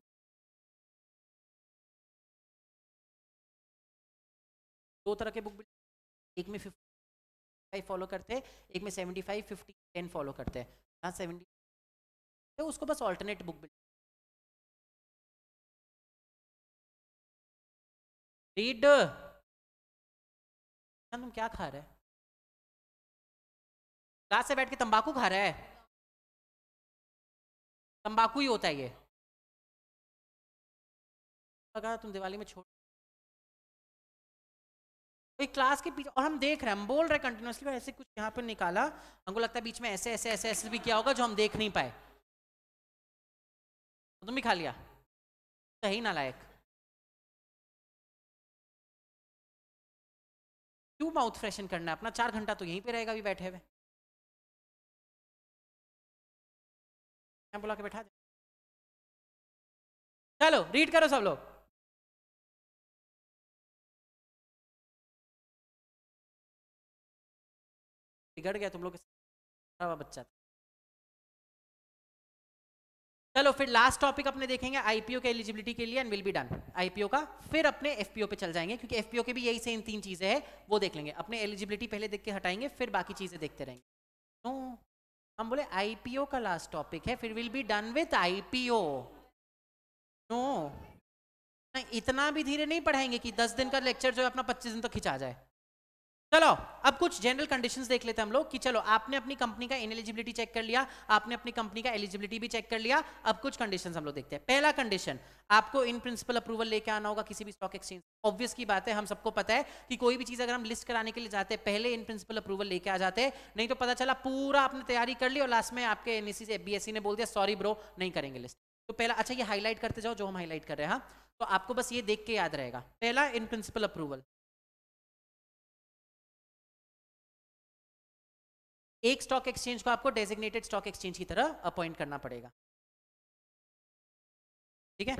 दो तरह के बुक बिल्डिंग, एक में 55 फॉलो करते हैं, एक में 75 50 10 फॉलो करते हैं। हाँ 70 तो उसको बस ऑल्टरनेट बुक बिल्डिंग। रीड, तुम क्या खा रहे हैं? क्लास से बैठ के तंबाकू खा रहा है? तंबाकू ही होता है ये। अगर तुम दिवाली में छोड़ कोई क्लास के पीछे, और हम देख रहे हैं, हम बोल रहे हैं कंटिन्यूसली, ऐसे कुछ यहाँ पर निकाला, हमको लगता है बीच में ऐसे ऐसे ऐसे ऐसे भी किया होगा जो हम देख नहीं पाए। तुम भी खा लिया, सही नालायक। क्यों माउथ फ्रेशन करना है अपना? 4 घंटा तो यहीं पे रहेगा अभी बैठे हुए। मैं बुला के बैठा दे। चलो रीड करो सब लोग। बिगड़ गया तुम लोग, बच्चा। चलो फिर लास्ट टॉपिक अपने देखेंगे आईपीओ के एलिजिबिलिटी के लिए and will be done IPO का। फिर अपने एफपीओ पे चल जाएंगे, क्योंकि एफपीओ के भी यही सेम 3 चीजें हैं, वो देख लेंगे। अपने एलिजिबिलिटी पहले देख के हटाएंगे, फिर बाकी चीजें देखते रहेंगे। तो हम बोले आईपीओ का लास्ट टॉपिक है, फिर will be done with IPO. No, इतना भी धीरे नहीं पढ़ाएंगे कि 10 दिन का लेक्चर जो है अपना 25 दिन तक खिंचा जाए। चलो अब कुछ जनरल कंडीशंस देख लेते हैं हम लोग कि चलो आपने अपनी कंपनी का इनएलिजिबिलिटी चेक कर लिया, आपने अपनी कंपनी का एलिजिबिलिटी भी चेक कर लिया। अब कुछ कंडीशंस हम लोग देखते हैं। पहला कंडीशन, आपको इन प्रिंसिपल अप्रूवल लेके आना होगा किसी भी स्टॉक एक्सचेंज। ऑब्वियस की बात है, हम सबको पता है कि कोई भी चीज अगर हम लिस्ट कराने के लिए जाते हैं पहले इन प्रिंसिपल अप्रूवल लेके आ जाते हैं, नहीं तो पता चला पूरा आपने तैयारी कर ली और लास्ट में आपके एनएससी से बीएससी ने बोल दिया सॉरी ब्रो नहीं करेंगे लिस्ट। तो पहला, अच्छा ये हाईलाइट करते जाओ जो हम हाईलाइट कर रहे हैं। तो आपको बस ये देख के याद रहेगा, पहला इन प्रिंसिपल अप्रूवल। एक स्टॉक एक्सचेंज को आपको डेजिग्नेटेड स्टॉक एक्सचेंज की तरह अपॉइंट करना पड़ेगा, ठीक है।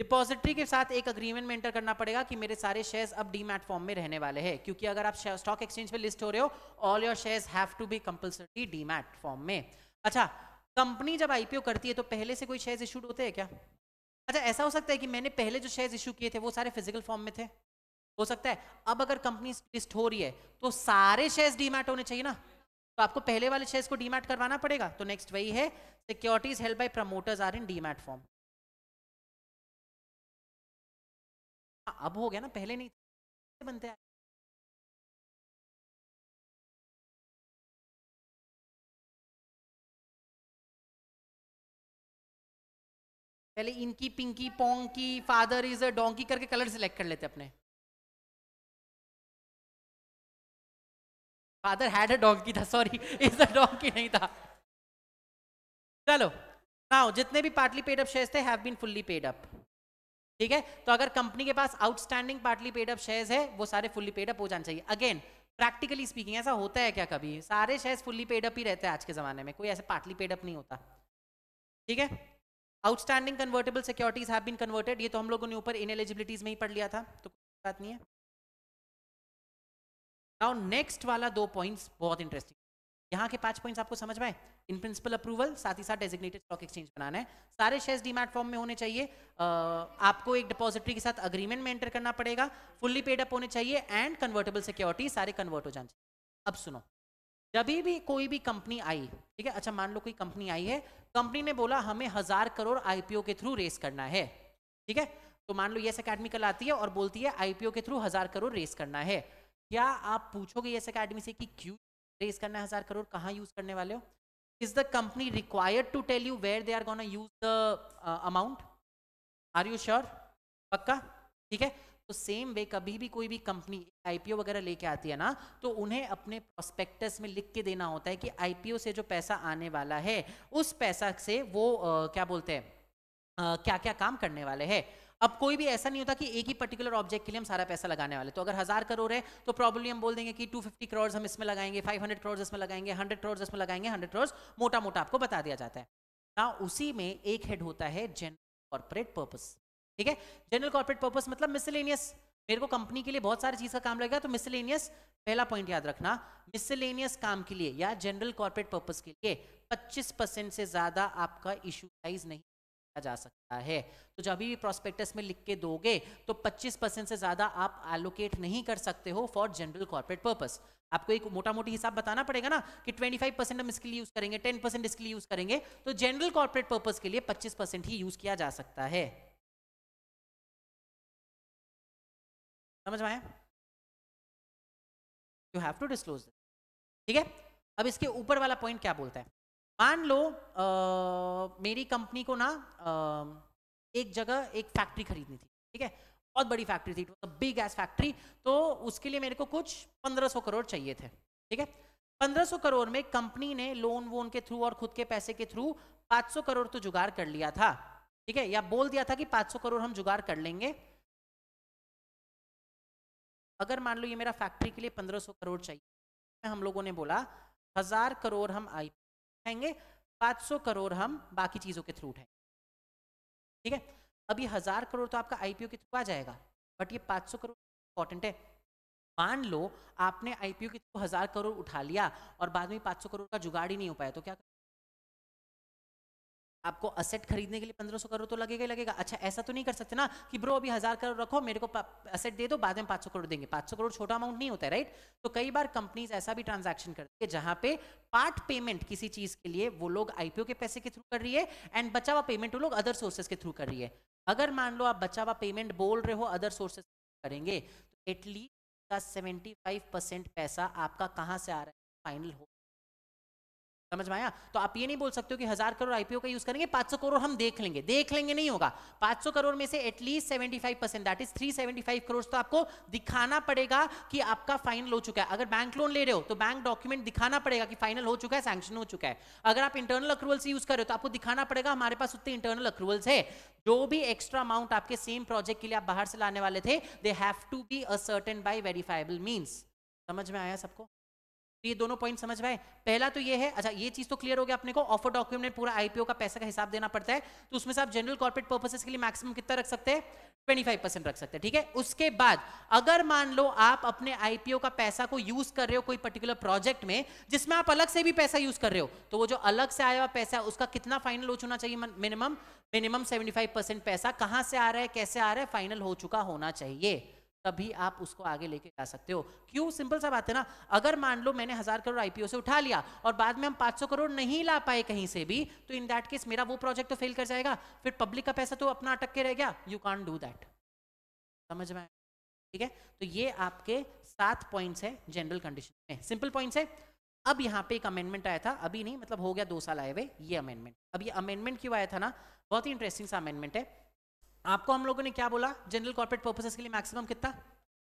डिपॉजिटरी के साथ एक अग्रीमेंट में एंटर करना पड़ेगा कि मेरे सारे शेयर्स अब डीमैट फॉर्म में रहने वाले हैं, क्योंकि अगर आप स्टॉक एक्सचेंज पे लिस्ट हो रहे हो, all your shares have to be compulsory demat form में। अच्छा, कंपनी जब आईपीओ करती है तो पहले से कोई शेयर्स इशूड होते हैं क्या? अच्छा, ऐसा हो सकता है कि मैंने पहले जो शेयर्स इशू किए थे वो सारे फिजिकल फॉर्म में थे, हो सकता है। अब अगर कंपनी लिस्ट हो रही है तो सारे शेयर्स डीमैट होने चाहिए ना, तो आपको पहले वाले शेयर्स को डीमैट करवाना पड़ेगा। तो नेक्स्ट वही है, securities held by promoters are in demat form. अब हो गया ना, पहले नहीं बनते हैं। पहले इनकी pinky ponky father is a donkey करके कलर सिलेक्ट कर लेते अपने। फादर हैड अ डोंकी था, सॉरी इज अ डोंकी नहीं था। चलो नाउ जितने भी पार्टली पेड अप शेयर्स थे have been fully paid up, ठीक है। तो अगर कंपनी के पास outstanding partly paid up shares है वो सारे फुल्ली पेड अप हो जाने चाहिए। अगेन प्रैक्टिकली स्पीकिंग ऐसा होता है क्या कभी? सारे शेयर्स फुल्ली पेड अप ही रहते हैं आज के जमाने में, कोई ऐसे पार्टली पेड अप नहीं होता, ठीक है। Outstanding convertible securities have been converted, ये तो हम लोगों ने ऊपर इनएलिजिबिलिटीज में ही पढ़ लिया था, तो कोई बात नहीं है। नाउ नेक्स्ट वाला 2 पॉइंट्स बहुत इंटरेस्टिंग, यहाँ के 5 पॉइंट्स आपको समझ में आए। इन प्रिंसिपल अप्रूवल, साथ ही साथ डेजिग्नेटेड स्टॉक एक्सचेंज बनाना है, सारे शेयर्स डीमैट फॉर्म में होने चाहिए, आपको एक डिपॉजिटरी के साथ अग्रीमेंट में एंटर करना पड़ेगा, फुल्ली पेड अप होने चाहिए एंड कन्वर्टेबल सिक्योरिटी सारे कन्वर्ट हो जाने चाहिए। अब सुनो, जब भी कोई भी कंपनी आई, ठीक है, अच्छा मान लो कोई कंपनी आई है, कंपनी ने बोला हमें 1000 करोड़ आईपीओ के थ्रू रेस करना है, ठीक है। तो मान लो यस एकेडमी कल आती है और बोलती है आईपीओ के थ्रू 1000 करोड़ रेस करना है। क्या आप पूछोगे यस एकेडमी से कि क्यों रेस करना है 1000 करोड़, कहाँ यूज करने वाले हो? Is the company required to tell you where they are gonna use the amount? Are you sure? पक्का, ठीक है। तो सेम वे कभी भी कोई भी कंपनी आईपीओ वगैरह लेके आती है ना, तो उन्हें अपने प्रोस्पेक्टस में लिख के देना होता है कि आईपीओ से जो पैसा आने वाला है उस पैसा से वो क्या बोलते हैं, क्या क्या काम करने वाले हैं। अब कोई भी ऐसा नहीं होता कि एक ही पर्टिकुलर ऑब्जेक्ट के लिए हम सारा पैसा लगाने वाले। तो अगर 1000 करोड़ है तो प्रॉब्लली हम बोल देंगे कि 250 करोड़ हम इसमें लगाएंगे, 500 करोड़ इसमें लगाएंगे, 100 करोड़ इसमें लगाएंगे, 100 करोड़ मोटा मोटा आपको बता दिया जाता है ना। उसी में एक हेड होता है जनरल कॉर्पोरेट पर्पस, ठीक है। जनरल कॉर्पोरेट पर्पस मतलब मिसलेनियस, मेरे को कंपनी के लिए बहुत सारी चीज का काम लगेगा, तो मिसलेनियस, पहला पॉइंट याद रखना, मिसलेनियस काम के लिए या जनरल कॉर्पोरेट पर्पस के लिए 25% से ज्यादा आपका इशू साइज नहीं जा सकता है। तो जब भी प्रोस्पेक्टस में लिख के दोगे तो 25% से ज्यादा आप एलोकेट नहीं कर सकते हो फॉर जनरल कॉर्पोरेट पर्पस। आपको एक मोटा मोटी हिसाब बताना पड़ेगा ना कि 25% हम इसके लिए यूज करेंगे, 10% इसके लिए यूज करेंगे, तो जनरल कॉर्पोरेट पर्पस के लिए 25% ही यूज किया जा सकता है। समझ में आया? यू हैव टू डिस्क्लोज, ठीक है। अब इसके ऊपर वाला पॉइंट क्या बोलता है, मान लो मेरी कंपनी को ना एक जगह एक फैक्ट्री खरीदनी थी, ठीक है, बहुत बड़ी फैक्ट्री थी, बिग एस फैक्ट्री, तो उसके लिए मेरे को कुछ 1500 करोड़ चाहिए थे, ठीक है। 1500 करोड़ में कंपनी ने लोन वोन के थ्रू और खुद के पैसे के थ्रू 500 करोड़ तो जुगाड़ कर लिया था, ठीक है, या बोल दिया था कि 500 करोड़ हम जुगाड़ कर लेंगे। अगर मान लो ये मेरा फैक्ट्री के लिए 1500 करोड़ चाहिए, हम लोगों ने बोला 1000 करोड़ हम उठाएंगे, 500 करोड़ हम बाकी चीजों के थ्रू उठाएंगे, ठीक है। अब ये 1000 करोड़ तो आपका आईपीओ के थ्रू आ जाएगा, बट ये 500 करोड़ इंपॉर्टेंट है। मान लो आपने आईपीओ के थ्रू 1000 करोड़ उठा लिया और बाद में 500 करोड़ का जुगाड़ ही नहीं हो पाया, तो क्या आपको असेट खरीदने के लिए 1500 करोड़ तो लगेगा ही लगेगा। अच्छा, ऐसा तो नहीं कर सकते ना कि ब्रो अभी 1000 करोड़ रखो, मेरे को असेट दे दो, बाद में 500 करोड़ देंगे। 500 करोड़ छोटा अमाउंट नहीं होता है, राइट। तो कई बार कंपनीज ऐसा भी ट्रांजैक्शन करती है जहां पे पार्ट पेमेंट किसी चीज के लिए वो लोग आईपीओ के पैसे के थ्रू कर रही है एंड बचा हुआ पेमेंट वो लोग अदर सोर्सेज के थ्रू कर रही है। अगर मान लो आप बचा हुआ पेमेंट बोल रहे हो अदर सोर्सेज करेंगे, तो एटलीस्ट 75% पैसा आपका कहां से आ रहा है, फाइनल हो। समझ में आया? तो आप ये नहीं बोल सकते हो कि 1000 करोड़ आईपीओ का यूज करेंगे, 500 करोड़ हम देख लेंगे नहीं होगा। 500 करोड़ में से एटलीस्ट 75% दैट इज 375 करोड़ तो आपको दिखाना पड़ेगा कि आपका फाइनल हो चुका है। अगर बैंक लोन ले रहे हो तो बैंक डॉक्यूमेंट दिखाना पड़ेगा कि फाइनल हो चुका है, सैंक्शन हो चुका है। अगर आप इंटरनल अक्रूवल्स यूज कर रहे हो तो आपको दिखाना पड़ेगा हमारे पास उतने इंटरनल अक्रूवल्स है। जो भी एक्स्ट्रा अमाउंट आपके सेम प्रोजेक्ट के लिए आप बाहर से लाने वाले थे, they have to be a certain by verifiable means. समझ में आया सबको? ये दोनों पॉइंट समझ में आए? पहला तो ये है, अच्छा ये चीज तो क्लियर हो गया अपने को, ऑफर डॉक्यूमेंट पूरा आईपीओ का पैसा का हिसाब देना पड़ता है, तो उसमें से आप जनरल कॉर्पोरेट पर्पसेस के लिए मैक्सिमम कितना रख सकते हैं, 25% रख सकते हैं, ठीक है। उसके बाद अगर मान लो आप अपने आईपीओ का पैसा को यूज कर रहे हो कोई पर्टिकुलर प्रोजेक्ट में जिसमें आप अलग से भी पैसा यूज कर रहे हो, तो वो जो अलग से आया हुआ पैसा उसका कितना फाइनल हो चुना चाहिए, मिनिमम 75% पैसा कहां से आ रहा है, कैसे आ रहा है, फाइनल हो चुका होना चाहिए, तभी आप उसको आगे लेके जा सकते हो। क्यों? सिंपल सा बात है ना। अगर मान लो मैंने 1000 करोड़ आईपीओ से उठा लिया और बाद में हम 500 करोड़ नहीं ला पाए कहीं से भी, तो इन दैट केस मेरा वो प्रोजेक्ट तो फेल कर जाएगा, फिर पब्लिक का पैसा तो अपना अटक के रह गया। You can't do that. समझ में? ठीक है, तो ये आपके 7 पॉइंट्स है जनरल कंडीशन में, सिंपल पॉइंट्स है। अब यहाँ पे एक अमेंडमेंट आया था, अभी नहीं मतलब हो गया 2 साल आए हुए ये अमेंडमेंट। अब ये अमेंडमेंट क्यों आया था ना, बहुत ही इंटरेस्टिंग सा अमेंडमेंट है। आपको हम लोगों ने क्या बोला, जनरल कॉर्पोरेट पर्पसेस के लिए मैक्सिमम कितना,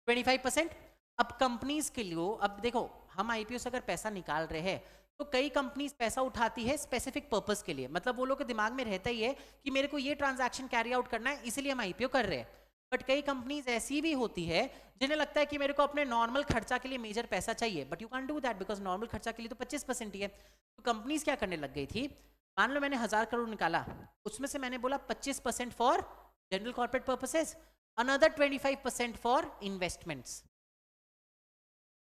25%। अब कंपनीज के लिए, अब देखो हम आईपीओ से अगर पैसा निकाल रहे हैं तो कई कंपनीज पैसा उठाती है स्पेसिफिक पर्पस के लिए, मतलब वो लोग के दिमाग में रहता ही है कि मेरे को ये ट्रांजैक्शन कैरी आउट करना है इसलिए हम आईपीओ कर रहे हैं। बट कई कंपनीज ऐसी भी होती है जिन्हें लगता है कि मेरे को अपने नॉर्मल खर्चा के लिए मेजर पैसा चाहिए, but you can't do that because normal खर्चा के लिए तो 25% ही है। तो कंपनीज क्या करने लग गई थी, मान लो मैंने 1000 करोड़ निकाला, उसमें से मैंने बोला 25% for general corporate purposes, another 25% for investments,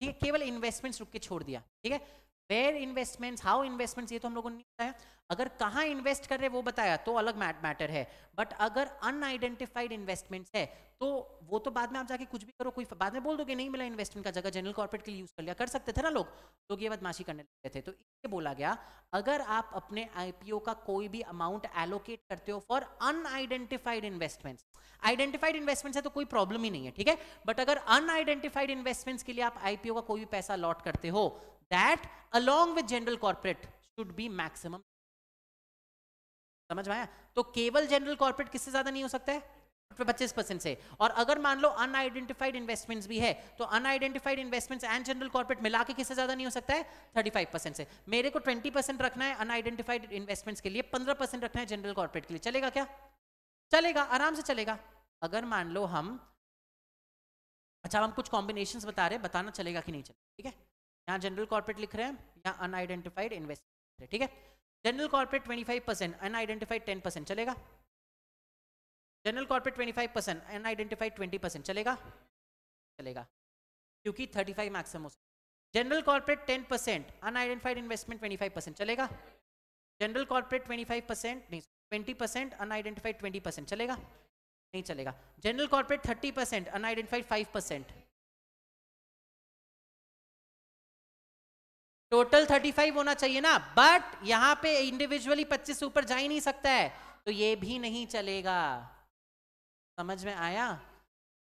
ठीक है, केवल इन्वेस्टमेंट्स रुक के छोड़ दिया, ठीक है। वेयर इन्वेस्टमेंट्स, हाउ इन्वेस्टमेंट्स, ये तो हम लोगों ने नहीं बताया। अगर कहाँ इन्वेस्ट कर रहे हैं वो बताया तो अलग मैटर है, बट अगर अनआइडेंटिफाइड इन्वेस्टमेंट्स है तो वो तो बाद में आप जाके कुछ भी करो, कोई बाद में बोल दोगे नहीं मिला इन्वेस्टमेंट का जगह जनरल कॉर्पोरेट के लिए यूज कर लिया, कर सकते थे ना लोग ये बदमाशी करने लगे थे। तो इसलिए बोला गया अगर आप अपने आईपीओ का कोई भी अमाउंट एलोकेट करते हो for unidentified investments, identified investments है तो कोई प्रॉब्लम ही नहीं है, ठीक है, बट अगर अनआइडेंटिफाइड इन्वेस्टमेंट्स के लिए आप आईपीओ का कोई भी पैसा लॉट करते हो, that along with general corporate should be maximum. समझ में आया? तो केवल जनरल कॉर्पोरेट किससे ज्यादा नहीं हो सकता है, 25% से। और अगर मान लो अनआइडेंटिफाइड इन्वेस्टमेंट्स भी है तो unidentified investments and general corporate मिला के किससे ज्यादा नहीं हो सकता है, 35% से। मेरे को 20% रखना है अनआइडेंटिफाइड इन्वेस्टमेंट्स के लिए, 15% रखना है जनरल कॉर्पोरेट के लिए, चलेगा क्या? चलेगा, आराम से चलेगा। अगर मान लो हम, अच्छा हम कुछ कॉम्बिनेशंस बता रहे हैं, बताना चलेगा कि नहीं चलेगा, ठीक है। यहाँ जनरल कॉर्पोरेट लिख रहे हैं, यहाँ अनआइडेंटिफाइड इन्वेस्टमेंट, ठीक है। जनरल कॉर्पोरेट 25%, अनआइडेंटिफाइड 10%, चलेगा। जनरल कॉर्पोरेट 25%, अनआइडेंटिफाइड 20%, चलेगा। चलेगा क्योंकि 35 maximum. General corporate 10%, unidentified investment 25% चलेगा। जनरल कॉर्पोरेट 25% नहीं 20%, अनआइडेंटिफाइड 20% चलेगा नहीं चलेगा। General corporate 30%, unidentified 5%। टोटल 35 होना चाहिए ना, बट यहां पे इंडिविजुअली 25 से ऊपर जा ही नहीं सकता है, तो ये भी नहीं चलेगा। समझ में आया?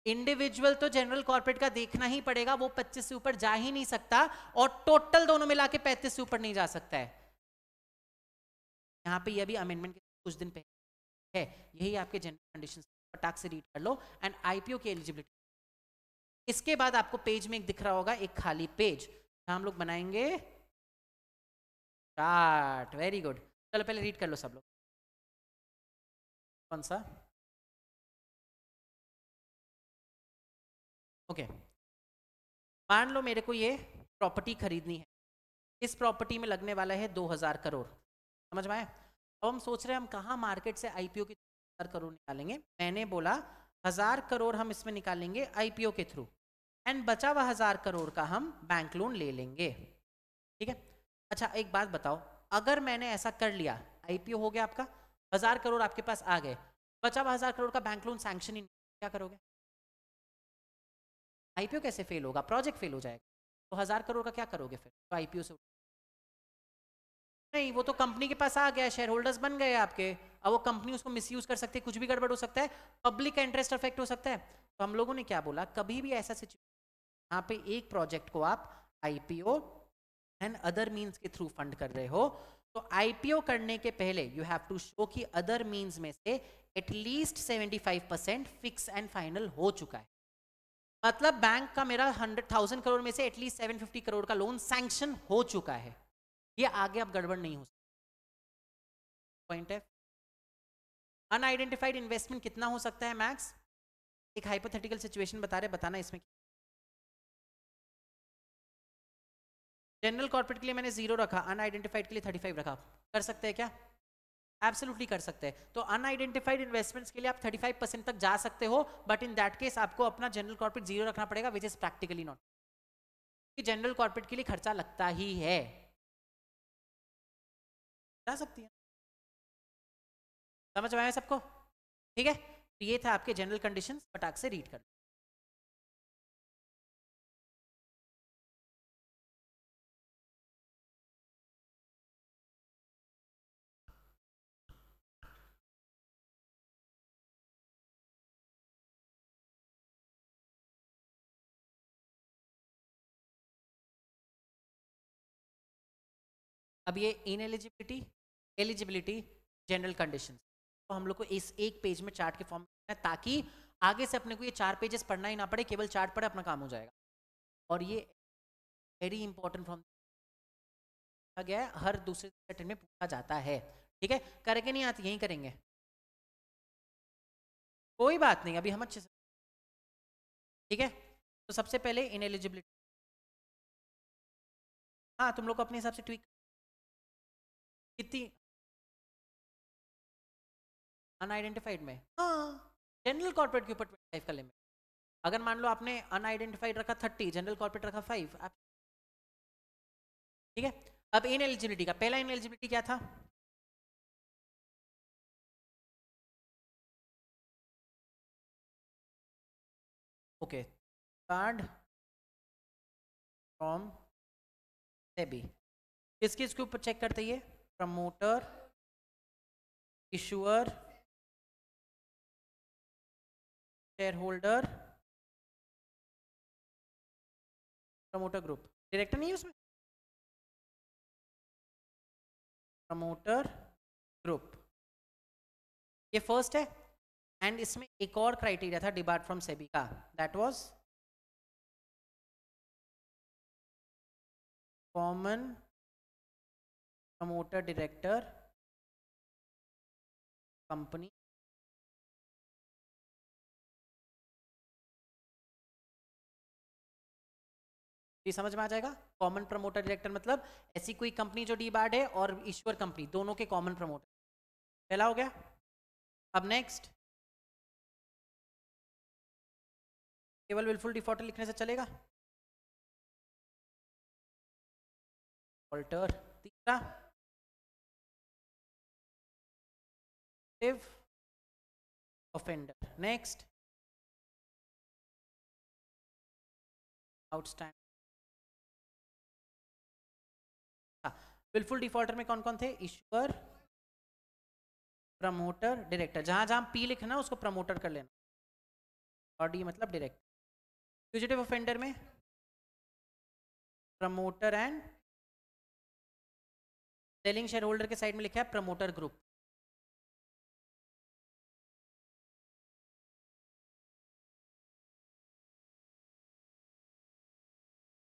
इंडिविजुअल तो जनरल कॉर्पोरेट का देखना ही पड़ेगा, वो 25 से ऊपर जा ही नहीं सकता, और टोटल दोनों मिला के 35 से ऊपर नहीं जा सकता है। यहाँ पे ये भी अमेंडमेंट कुछ दिन पहले है, यही आपके जनरल कंडीशंस फटाक से रीड कर लो। एंड आईपीओ की एलिजिबिलिटी, इसके बाद आपको पेज में एक दिख रहा होगा, एक खाली पेज, जहां हम लोग बनाएंगे चार्ट। वेरी गुड, चलो पहले रीड कर लो सब लोग। कौन सा? ओके, मान लो मेरे को ये प्रॉपर्टी खरीदनी है, इस प्रॉपर्टी में लगने वाला है 2000 करोड़। समझ में आया? अब हम सोच रहे हैं हम कहाँ मार्केट से आईपीओ के 1000 करोड़ निकालेंगे। मैंने बोला 1000 करोड़ हम इसमें निकालेंगे आईपीओ के थ्रू, एंड बचा हुआ 1000 करोड़ का हम बैंक लोन ले लेंगे। ठीक है? अच्छा एक बात बताओ, अगर मैंने ऐसा कर लिया, आईपीओ हो गया आपका, 1000 करोड़ आपके पास आ गए, बचा हुआ 1000 करोड़ का बैंक लोन सैंक्शन ही नहीं, क्या करोगे? आईपीओ कैसे फेल होगा? प्रोजेक्ट फेल हो जाएगा। तो 1000 करोड़ का क्या करोगे फिर? तो आईपीओ से नहीं, वो तो कंपनी के पास आ गया, शेयर होल्डर्स बन गए आपके, अब वो कंपनी उसको मिसयूज कर सकती है, कुछ भी गड़बड़ हो सकता है, पब्लिक का इंटरेस्ट अफेक्ट हो सकता है। तो हम लोगों ने क्या बोला, कभी भी ऐसा सिचुएशन यहाँ पे एक प्रोजेक्ट को आप आईपीओ एंड अदर मीन्स के थ्रू फंड कर रहे हो, तो आईपीओ करने के पहले यू हैव टू शो कि अदर मीन्स में से एटलीस्ट 75% फिक्स एंड फाइनल हो चुका है। मतलब बैंक का मेरा 100,000 करोड़ में से एटलीस्ट 750 करोड़ का लोन सैंक्शन हो चुका है, ये आगे अब गड़बड़ नहीं हो सकती। पॉइंट है। अनआइडेंटिफाइड इन्वेस्टमेंट कितना हो सकता है मैक्स? एक हाइपोथेटिकल सिचुएशन बता रहे, बताना इसमें। जनरल कॉर्पोरेट के लिए मैंने 0 रखा, अनआइडेंटिफाइड के लिए 35 रखा, कर सकते हैं क्या? एब्सोल्युटली कर सकते हैं। तो अनआइडेंटिफाइड इन्वेस्टमेंट्स के लिए आप 35% तक जा सकते हो, बट इन दैट केस आपको अपना जनरल कॉर्पोरेट 0 रखना पड़ेगा, विच इज प्रैक्टिकली नॉट, कि जनरल कॉर्पोरेट के लिए खर्चा लगता ही है। जा सकती है, समझ में आया सबको? ठीक है, तो ये था आपके जनरल कंडीशंस, फटाक से रीड कर। अब ये इनएलिजिबिलिटी, एलिजिबिलिटी, जनरल कंडीशंस, तो हम लोग को इस एक पेज में चार्ट के फॉर्म में, ताकि आगे से अपने को ये 4 पेजेस पढ़ना ही ना पड़े, केवल चार्ट पढ़े अपना काम हो जाएगा। और ये वेरी इंपॉर्टेंट फ्रॉम गया है, हर दूसरे सेकंड में पूछा जाता है। ठीक है, करके नहीं आती, यही करेंगे, कोई बात नहीं, अभी हम अच्छे से। ठीक है, तो सबसे पहले इनएलिजिबिलिटी, हाँ तुम लोग को अपने हिसाब से ट्वीक, कितनी अनआइडेंटिफाइड में, हाँ जनरल कॉर्पोरेट के ऊपर 25 का लिमिट। अगर मान लो आपने अनआइडेंटिफाइड रखा 30, जनरल कॉर्पोरेट रखा 5, आप ठीक है। अब इनएलिजिबिलिटी का पहला इनएलिजिबिलिटी क्या था? ओके, कार्ड फ्रॉम सेबी, किस किस के ऊपर चेक करते हैं? Promoter, issuer, share holder, promoter group, director नहीं है उसमें, प्रमोटर ग्रुप, ये फर्स्ट है। एंड इसमें एक और क्राइटेरिया था डिबार्ट फ्रॉम सेबी का, that was common promoter director company, ये समझ में आ जाएगा। कॉमन प्रमोटर डायरेक्टर मतलब ऐसी कोई कंपनी जो डीबार्ड है और ईश्वर कंपनी दोनों के कॉमन प्रमोटर, पहला हो गया। अब नेक्स्ट केवल विलफुल डिफॉल्टर लिखने से चलेगा? डिफॉल्टर। तीसरा offender. Next outstanding. Wilful defaulter में कौन कौन थे? Issuer, promoter, director. जहां जहां पी लिखना उसको प्रमोटर कर लेना और डी मतलब डायरेक्टर। फ्यूजिटिव ऑफेंडर में promoter and selling share holder के साइड में लिखा है प्रमोटर ग्रुप।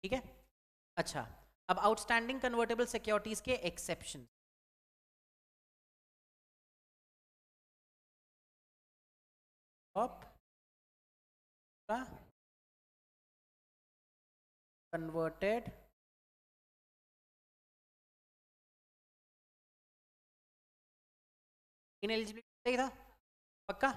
ठीक है। अच्छा, अब आउटस्टैंडिंग कन्वर्टेबल सिक्योरिटीज के एक्सेप्शन। कन्वर्टेड इनएलिजिबिलिटी सही था पक्का?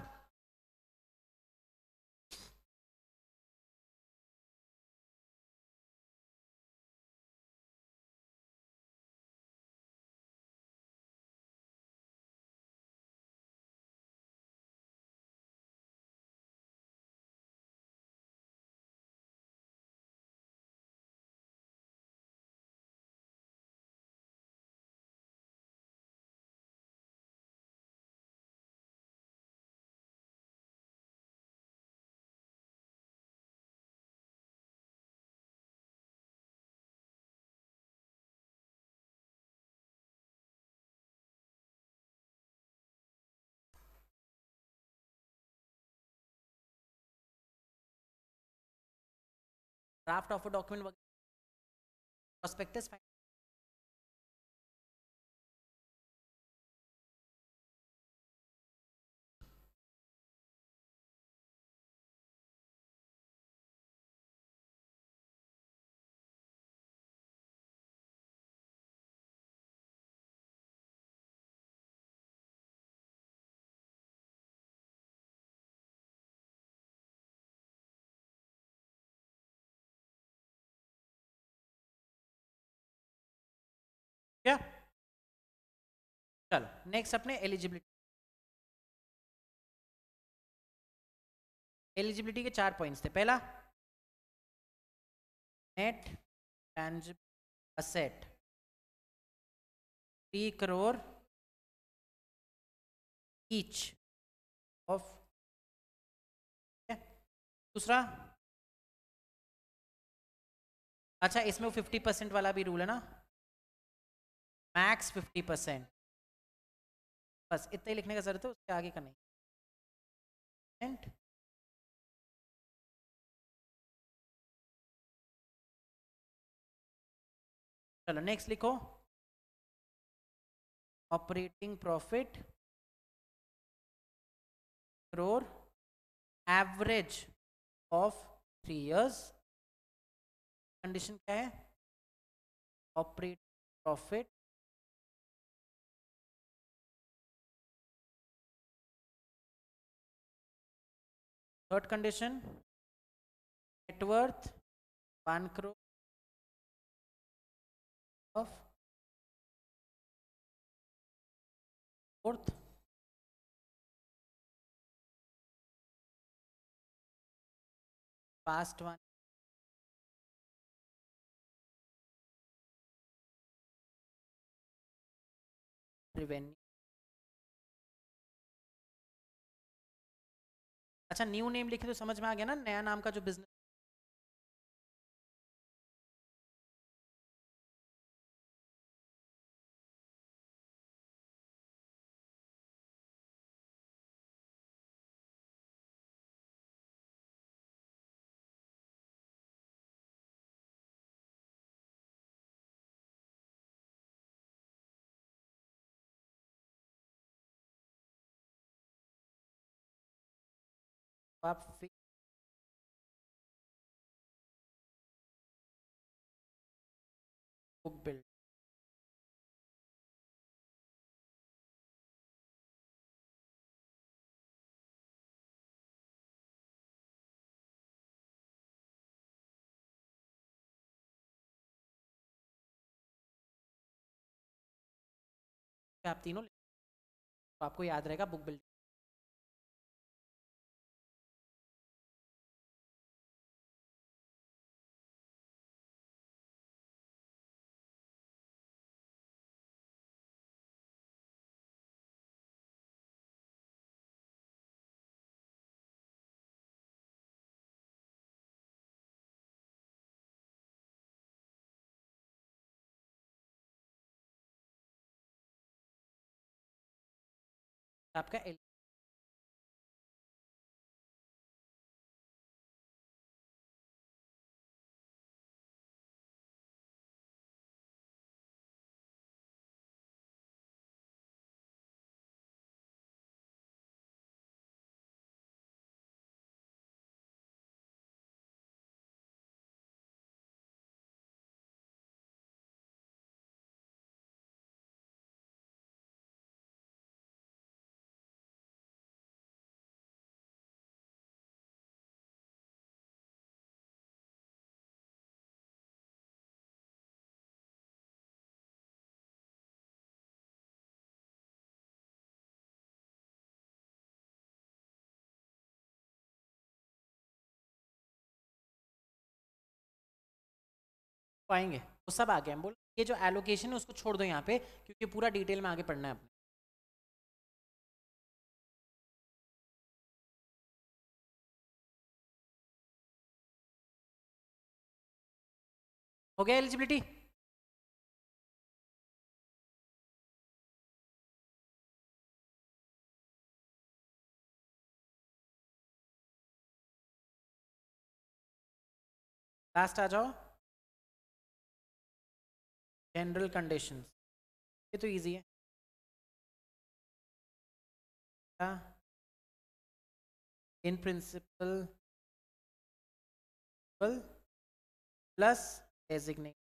Draft of document, prospectus. क्या? चलो नेक्स्ट अपने एलिजिबिलिटी। एलिजिबिलिटी के 4 पॉइंट्स थे। पहला net tangible asset 3 crore each of. दूसरा, अच्छा इसमें 50% वाला भी रूल है ना, मैक्स 50%। बस इतना ही लिखने का जरूरत है, उसके आगे का नहीं। चलो नेक्स्ट लिखो, operating profit crore average of 3 years। Condition क्या है? Operating profit third condition net worth 1 crore of fourth. Past one revenue. अच्छा न्यू नेम लिखे तो समझ में आ गया ना, नया नाम का जो बिजनेस। आप बुक बिल्ड आप तीनों, तो आपको याद रहेगा बुक बिल्डिंग। आपका पाएंगे वो सब आ गए। हम बोल ये जो एलोकेशन है उसको छोड़ दो यहाँ पे, क्योंकि पूरा डिटेल में आगे पढ़ना है अपने। हो गया एलिजिबिलिटी? लास्ट आ जाओ, जनरल कंडीशंस। ये तो इजी है। In principle plus designate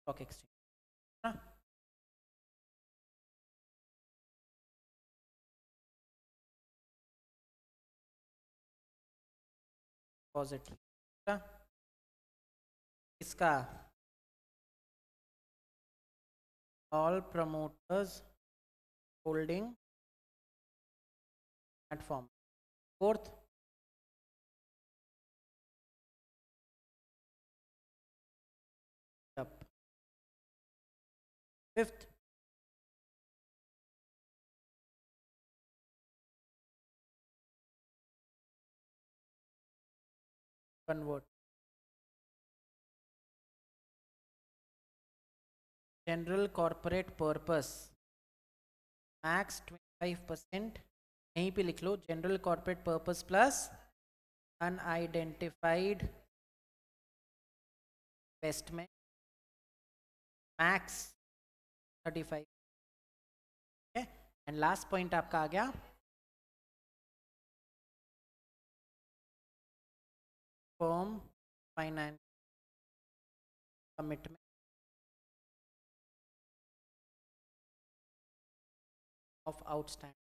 stock exchange. Positive इसका all promoters holding platform. Fourth, up. Fifth, convert. General corporate purpose max 25%, यहीं पे लिख लो general corporate purpose plus unidentified investment max 35 है। एंड लास्ट पॉइंट आपका आ गया firm finance commitment of outstanding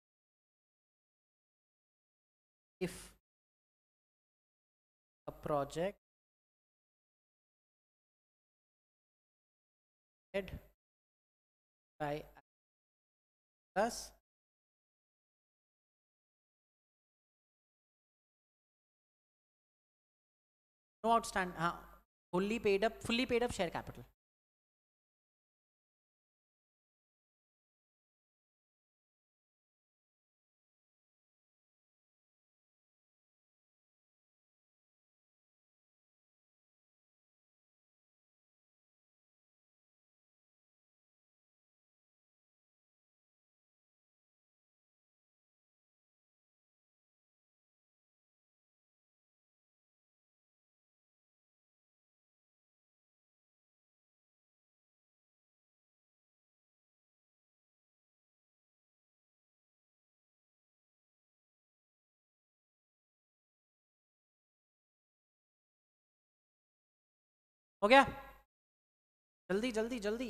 if a project led by us no outstanding, हाँ, fully paid up share capital। हो गया? जल्दी जल्दी जल्दी।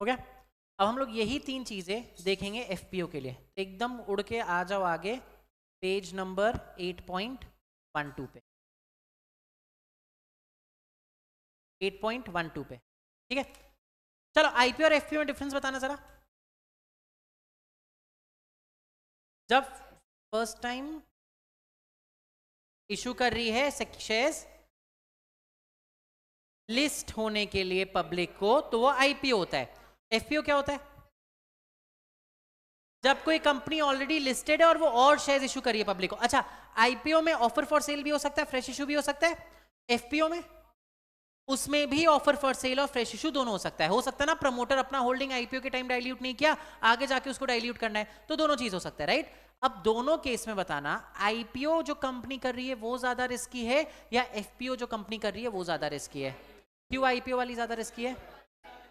हो गया। अब हम लोग यही 3 चीजें देखेंगे एफपीओ के लिए। एकदम उड़ के आ जाओ आगे पेज नंबर 8.12 पे, 8.12 पे, ठीक है। चलो आईपीओ और एफपीओ में डिफरेंस बताना जरा। जब फर्स्ट टाइम इशू कर रही है शेयर्स लिस्ट होने के लिए पब्लिक को, तो वो आईपीओ होता है। एफपीओ क्या होता है? जब कोई कंपनी ऑलरेडी लिस्टेड है और वो और शेयर्स इशू करिए पब्लिक को। अच्छा, आईपीओ में ऑफर फॉर सेल भी हो सकता है, फ्रेश इशू भी हो सकता है। एफपीओ में उसमें भी ऑफर फॉर सेल और फ्रेश इशू दोनों हो सकता है। हो सकता है ना प्रमोटर अपना होल्डिंग आईपीओ के टाइम डाइल्यूट नहीं किया, आगे जाके उसको डाइल्यूट करना है, तो दोनों चीज हो सकता है, राइट। अब दोनों केस में बताना आईपीओ जो कंपनी कर रही है वो ज्यादा रिस्की है या एफपीओ जो कंपनी कर रही है वो ज्यादा रिस्की है? क्यों आईपीओ वाली ज्यादा रिस्की है?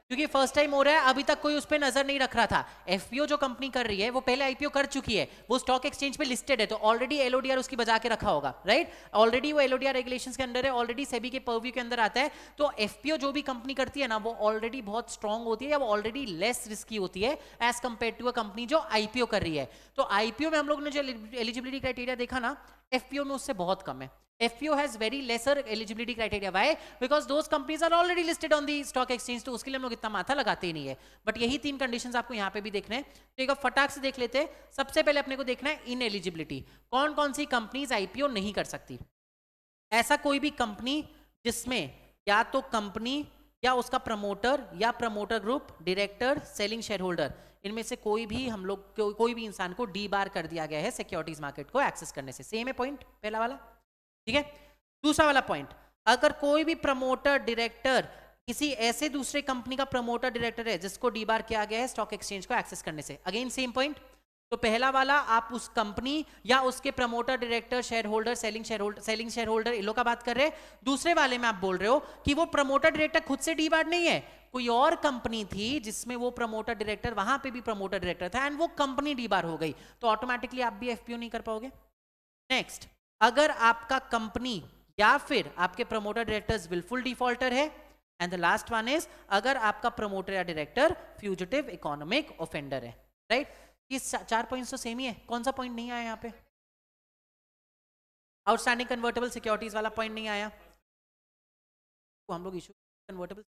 क्योंकि फर्स्ट टाइम हो रहा है, अभी तक कोई उस पर नजर नहीं रख रहा था। एफपीओ जो कंपनी कर रही है वो पहले आईपीओ कर चुकी है, वो स्टॉक एक्सचेंज पे लिस्टेड है, तो ऑलरेडी एलओडीआर उसकी बजा के रखा होगा, राइट। ऑलरेडी वो एलओडीआर रेगुलेशंस के अंदर है, ऑलरेडी सेबी के पर्व्यू के अंदर आता है। तो एफपीओ जो भी कंपनी करती है ना वो ऑलरेडी बहुत स्ट्रांग होती है या वो ऑलरेडी लेस रिस्की होती है as compared to a company जो आईपीओ कर रही है। तो आईपीओ में हम लोग ने जो एलिजिबिलिटी क्राइटेरिया देखा ना, एफपीओ में उससे बहुत कम है। FPO has very lesser eligibility criteria. Why? Because those companies are already listed on the stock exchange, तो उसके लिए हम लोग इतना माथा लगाते ही नहीं है। बट यही 3 कंडीशंस आपको यहाँ पे भी देखने हैं, तो एक फटाक से देख लेते हैं। सबसे पहले अपने को देखना है इनएलिजिबिलिटी, कौन कौन सी कंपनीज आईपीओ नहीं कर सकती। ऐसा कोई भी कंपनी जिसमें या तो कंपनी या उसका प्रमोटर या promoter group, director, selling share holder, इनमें से कोई भी हम लोग कोई भी इंसान को डी बार कर दिया गया है सिक्योरिटीज मार्केट को एक्सेस करने से। सेम है पॉइंट पहला वाला, ठीक है। दूसरा वाला पॉइंट, अगर कोई भी प्रमोटर डायरेक्टर किसी ऐसे दूसरे कंपनी का प्रमोटर डायरेक्टर है जिसको डीबार किया गया है स्टॉक एक्सचेंज को एक्सेस करने से, अगेन सेम पॉइंट। तो पहला वाला आप उस कंपनी या उसके promoter director, share holder, selling share holder in लोग का बात कर रहे हैं। दूसरे वाले में आप बोल रहे हो कि वो प्रमोटर डायरेक्टर खुद से डीबार नहीं है, कोई और कंपनी थी जिसमें वो प्रमोटर डायरेक्टर, वहां पे भी प्रमोटर डायरेक्टर था एंड वो कंपनी डीबार हो गई, तो ऑटोमेटिकली आप भी एफपीओ नहीं कर पाओगे। नेक्स्ट, अगर आपका कंपनी या फिर आपके प्रमोटर डायरेक्टर्स विलफुल डिफॉल्टर है, and the last one is अगर आपका प्रमोटर या डायरेक्टर फ्यूजिटिव इकोनॉमिक ऑफेंडर है, राइट। ये 4 पॉइंट्स तो सेम ही है, कौन सा पॉइंट नहीं आया यहाँ पे? आउटस्टैंडिंग कन्वर्टेबल सिक्योरिटीज वाला पॉइंट नहीं आया, तो हम लोग इशू कन्वर्टेबल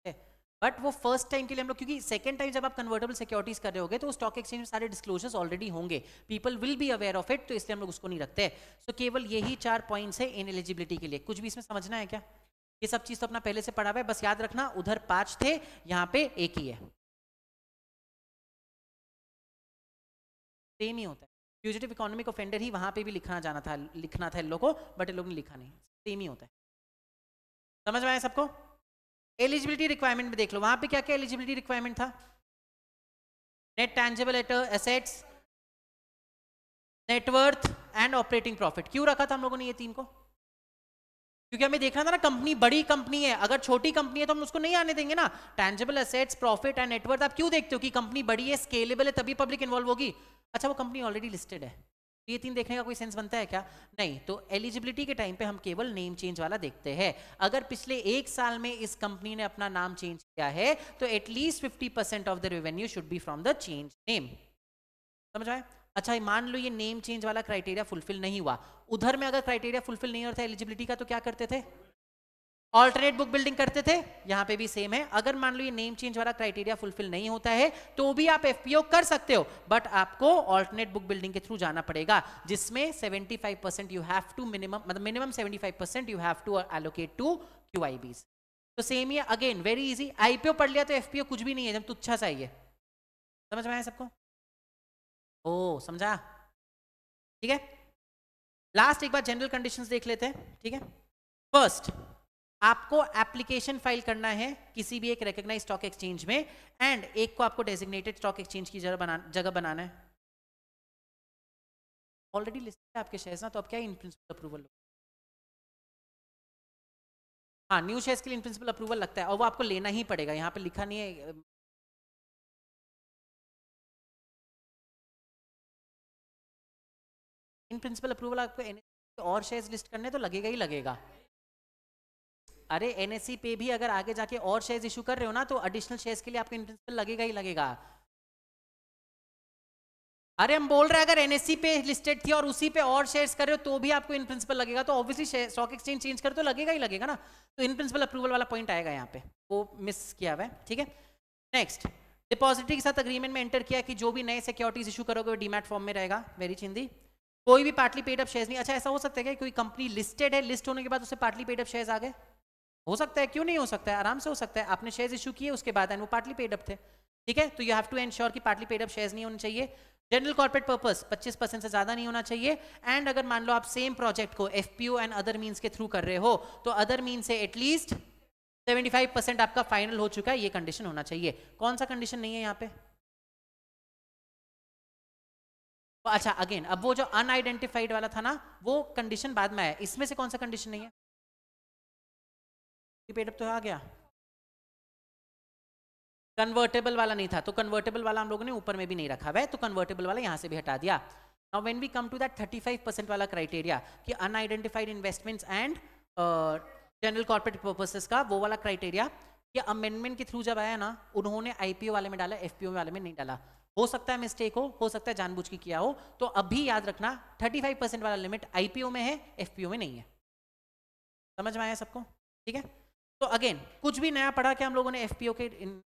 है, बट वो फर्स्ट टाइम के लिए हम लोग, क्योंकि सेकंड टाइम जब आप कन्वर्टेबल सिक्योरिटीज कर रहे होगे तो स्टॉक एक्सचेंज में सारे डिस्क्लोजर्स ऑलरेडी होंगे, people will be aware of it, तो इसलिए हम लोग उसको नहीं रखते। सो केवल यही 4 पॉइंट्स है इन एलिजिबिलिटी के लिए। कुछ भी इसमें समझना है क्या? ये सब चीज तो अपना पहले से पढ़ा हुआ है, बस याद रखना उधर 5 थे, यहाँ पे 1 ही है, सेम ही होता है। फ्यूजिटिव इकोनॉमिक ऑफेंडर ही वहां पे भी लिखना था इन लोगों को, बट इन लोगों ने लिखा नहीं, सेम ही होता है। समझ में आया सबको? एलिजिबिलिटी रिक्वायरमेंट में देख लो, वहां पे क्या क्या एलिजिबिलिटी रिक्वायरमेंट था? Net tangible assets, net worth and operating profit. क्यों रखा था हम लोगों ने ये 3 को? क्योंकि हमें देखना था ना कंपनी बड़ी कंपनी है, अगर छोटी कंपनी है तो हम उसको नहीं आने देंगे ना। Tangible assets, profit and net worth आप क्यों देखते हो कि कंपनी बड़ी है, स्केलेबल है, तभी पब्लिक इन्वॉल्व होगी। अच्छा, वो कंपनी ऑलरेडी लिस्टेड है, ये 3 देखने का कोई सेंस बनता है क्या? नहीं। तो एलिजिबिलिटी के टाइम पे हम केवल नेम चेंज वाला देखते हैं। अगर पिछले 1 साल में इस कंपनी ने अपना नाम चेंज किया है तो at least 50% of the revenue should be from the change name. समझ आए? अच्छा, मान लो ये नेम चेंज वाला क्राइटेरिया फुलफिल नहीं हुआ, उधर में अगर क्राइटेरिया फुलफिल नहीं होता एलिजिबिलिटी का, तो क्या करते थे? ऑल्टरनेट बुक बिल्डिंग करते थे। यहाँ पे भी सेम है, अगर मान लो ये नेम चेंज वाला क्राइटेरिया फुलफिल नहीं होता है तो भी आप एफपीओ कर सकते हो, बट आपको ऑल्टरनेट बुक बिल्डिंग के थ्रू जाना पड़ेगा, जिसमें 75% you have to minimum 75% you have to allocate to QIBs. तो सेम ही अगेन वेरी इजी, आईपीओ पढ़ लिया तो एफपीओ कुछ भी नहीं है, जब तुच्छा सा ही है। समझ में आया सबको? ओ समझा, ठीक है। लास्ट एक बार जनरल कंडीशंस देख लेते हैं, ठीक है। फर्स्ट, आपको एप्लीकेशन फाइल करना है किसी भी एक रिकॉग्नाइज्ड स्टॉक एक्सचेंज में, एंड एक को आपको डेजिग्नेटेड स्टॉक एक्सचेंज की जगह बनाना है। ऑलरेडी लिस्टेड है आपके शेयर्स ना, तो अब क्या इन प्रिंसिपल अप्रूवल? हाँ, न्यू शेयर्स के लिए इन प्रिंसिपल अप्रूवल लगता है और वो आपको लेना ही पड़ेगा, यहाँ पे लिखा नहीं है। इन प्रिंसिपल अप्रूवल आपको और शेयर्स लिस्ट करने तो लगेगा ही लगेगा। अरे एनएससी पे भी अगर आगे जाके और शेयर्स इशू कर रहे हो ना तो एडिशनल शेयर्स के लिए आपको इन प्रिंसिपल लगेगा ही लगेगा। अरे हम बोल रहे हैं अगर एनएससी पे लिस्टेड थी और उसी पे और शेयर्स कर रहे हो तो भी आपको इन प्रिंसिपल लगेगा, तो ऑब्वियसली स्टॉक एक्सचेंज चेंज कर तो लगेगा ही लगेगा ना। तो इन प्रिंसिपल अप्रूवल वाला पॉइंट आएगा यहाँ पे, वो मिस किया हुआ है, ठीक है। नेक्स्ट, डिपॉजिटरी के साथ अग्रीमेंट में एंटर किया कि जो भी नए सिक्योरिटीज इशू करोगे वो डीमैट फॉर्म में रहेगा। वेरी चिंदी। कोई भी पार्टली पेड अप शेयर्स नहीं। अच्छा ऐसा हो सकता है कि कोई कंपनी लिस्टेड है, लिस्ट होने के बाद उसे पार्टली पेड अप शेयर्स आ गए? हो सकता है, क्यों नहीं हो सकता है, आराम से हो सकता है। आपने शेयर्स इशू किए उसके बाद वो पार्टली पेड अप थे, ठीक है। तो यू हैव टू एंश्योर कि पार्टली पेड अप शेयर्स नहीं होने चाहिए। जनरल कॉर्पोरेट पर्पस 25% से ज्यादा नहीं होना चाहिए। एंड अगर मान लो आप सेम प्रोजेक्ट को एफपीओ एंड अदर मींस के थ्रू कर रहे हो तो अदर मींस से एटलीस्ट 75% आपका फाइनल हो चुका है, ये कंडीशन होना चाहिए। कौन सा कंडीशन नहीं है यहाँ पे? अच्छा अगेन, अब वो जो अनआइडेंटिफाइड वाला था ना वो कंडीशन बाद में आया, इसमें से कौन सा कंडीशन नहीं है? पेड अप तो आ गया, कन्वर्टेबल वाला नहीं था, तो कन्वर्टेबल वाला हम लोगों ने ऊपर में भी नहीं रखा हुआ है, तो कन्वर्टेबल वाला यहां से भी हटा दिया। Now when we come to that 35% वाला क्राइटेरिया कि unidentified investments and general corporate purposes का वो वाला क्राइटेरिया, कि अमेंडमेंट के थ्रू जब आया ना उन्होंने आईपीओ वाले में डाला, एफपीओ वाले में नहीं डाला। हो सकता है मिस्टेक हो सकता है जानबूझ के किया हो, तो अभी याद रखना 35% वाला लिमिट आईपीओ में है, एफपीओ में नहीं है। समझ में आया सबको? ठीक है। तो अगेन कुछ भी नया पढ़ा क्या हम लोगों ने एफपीओ के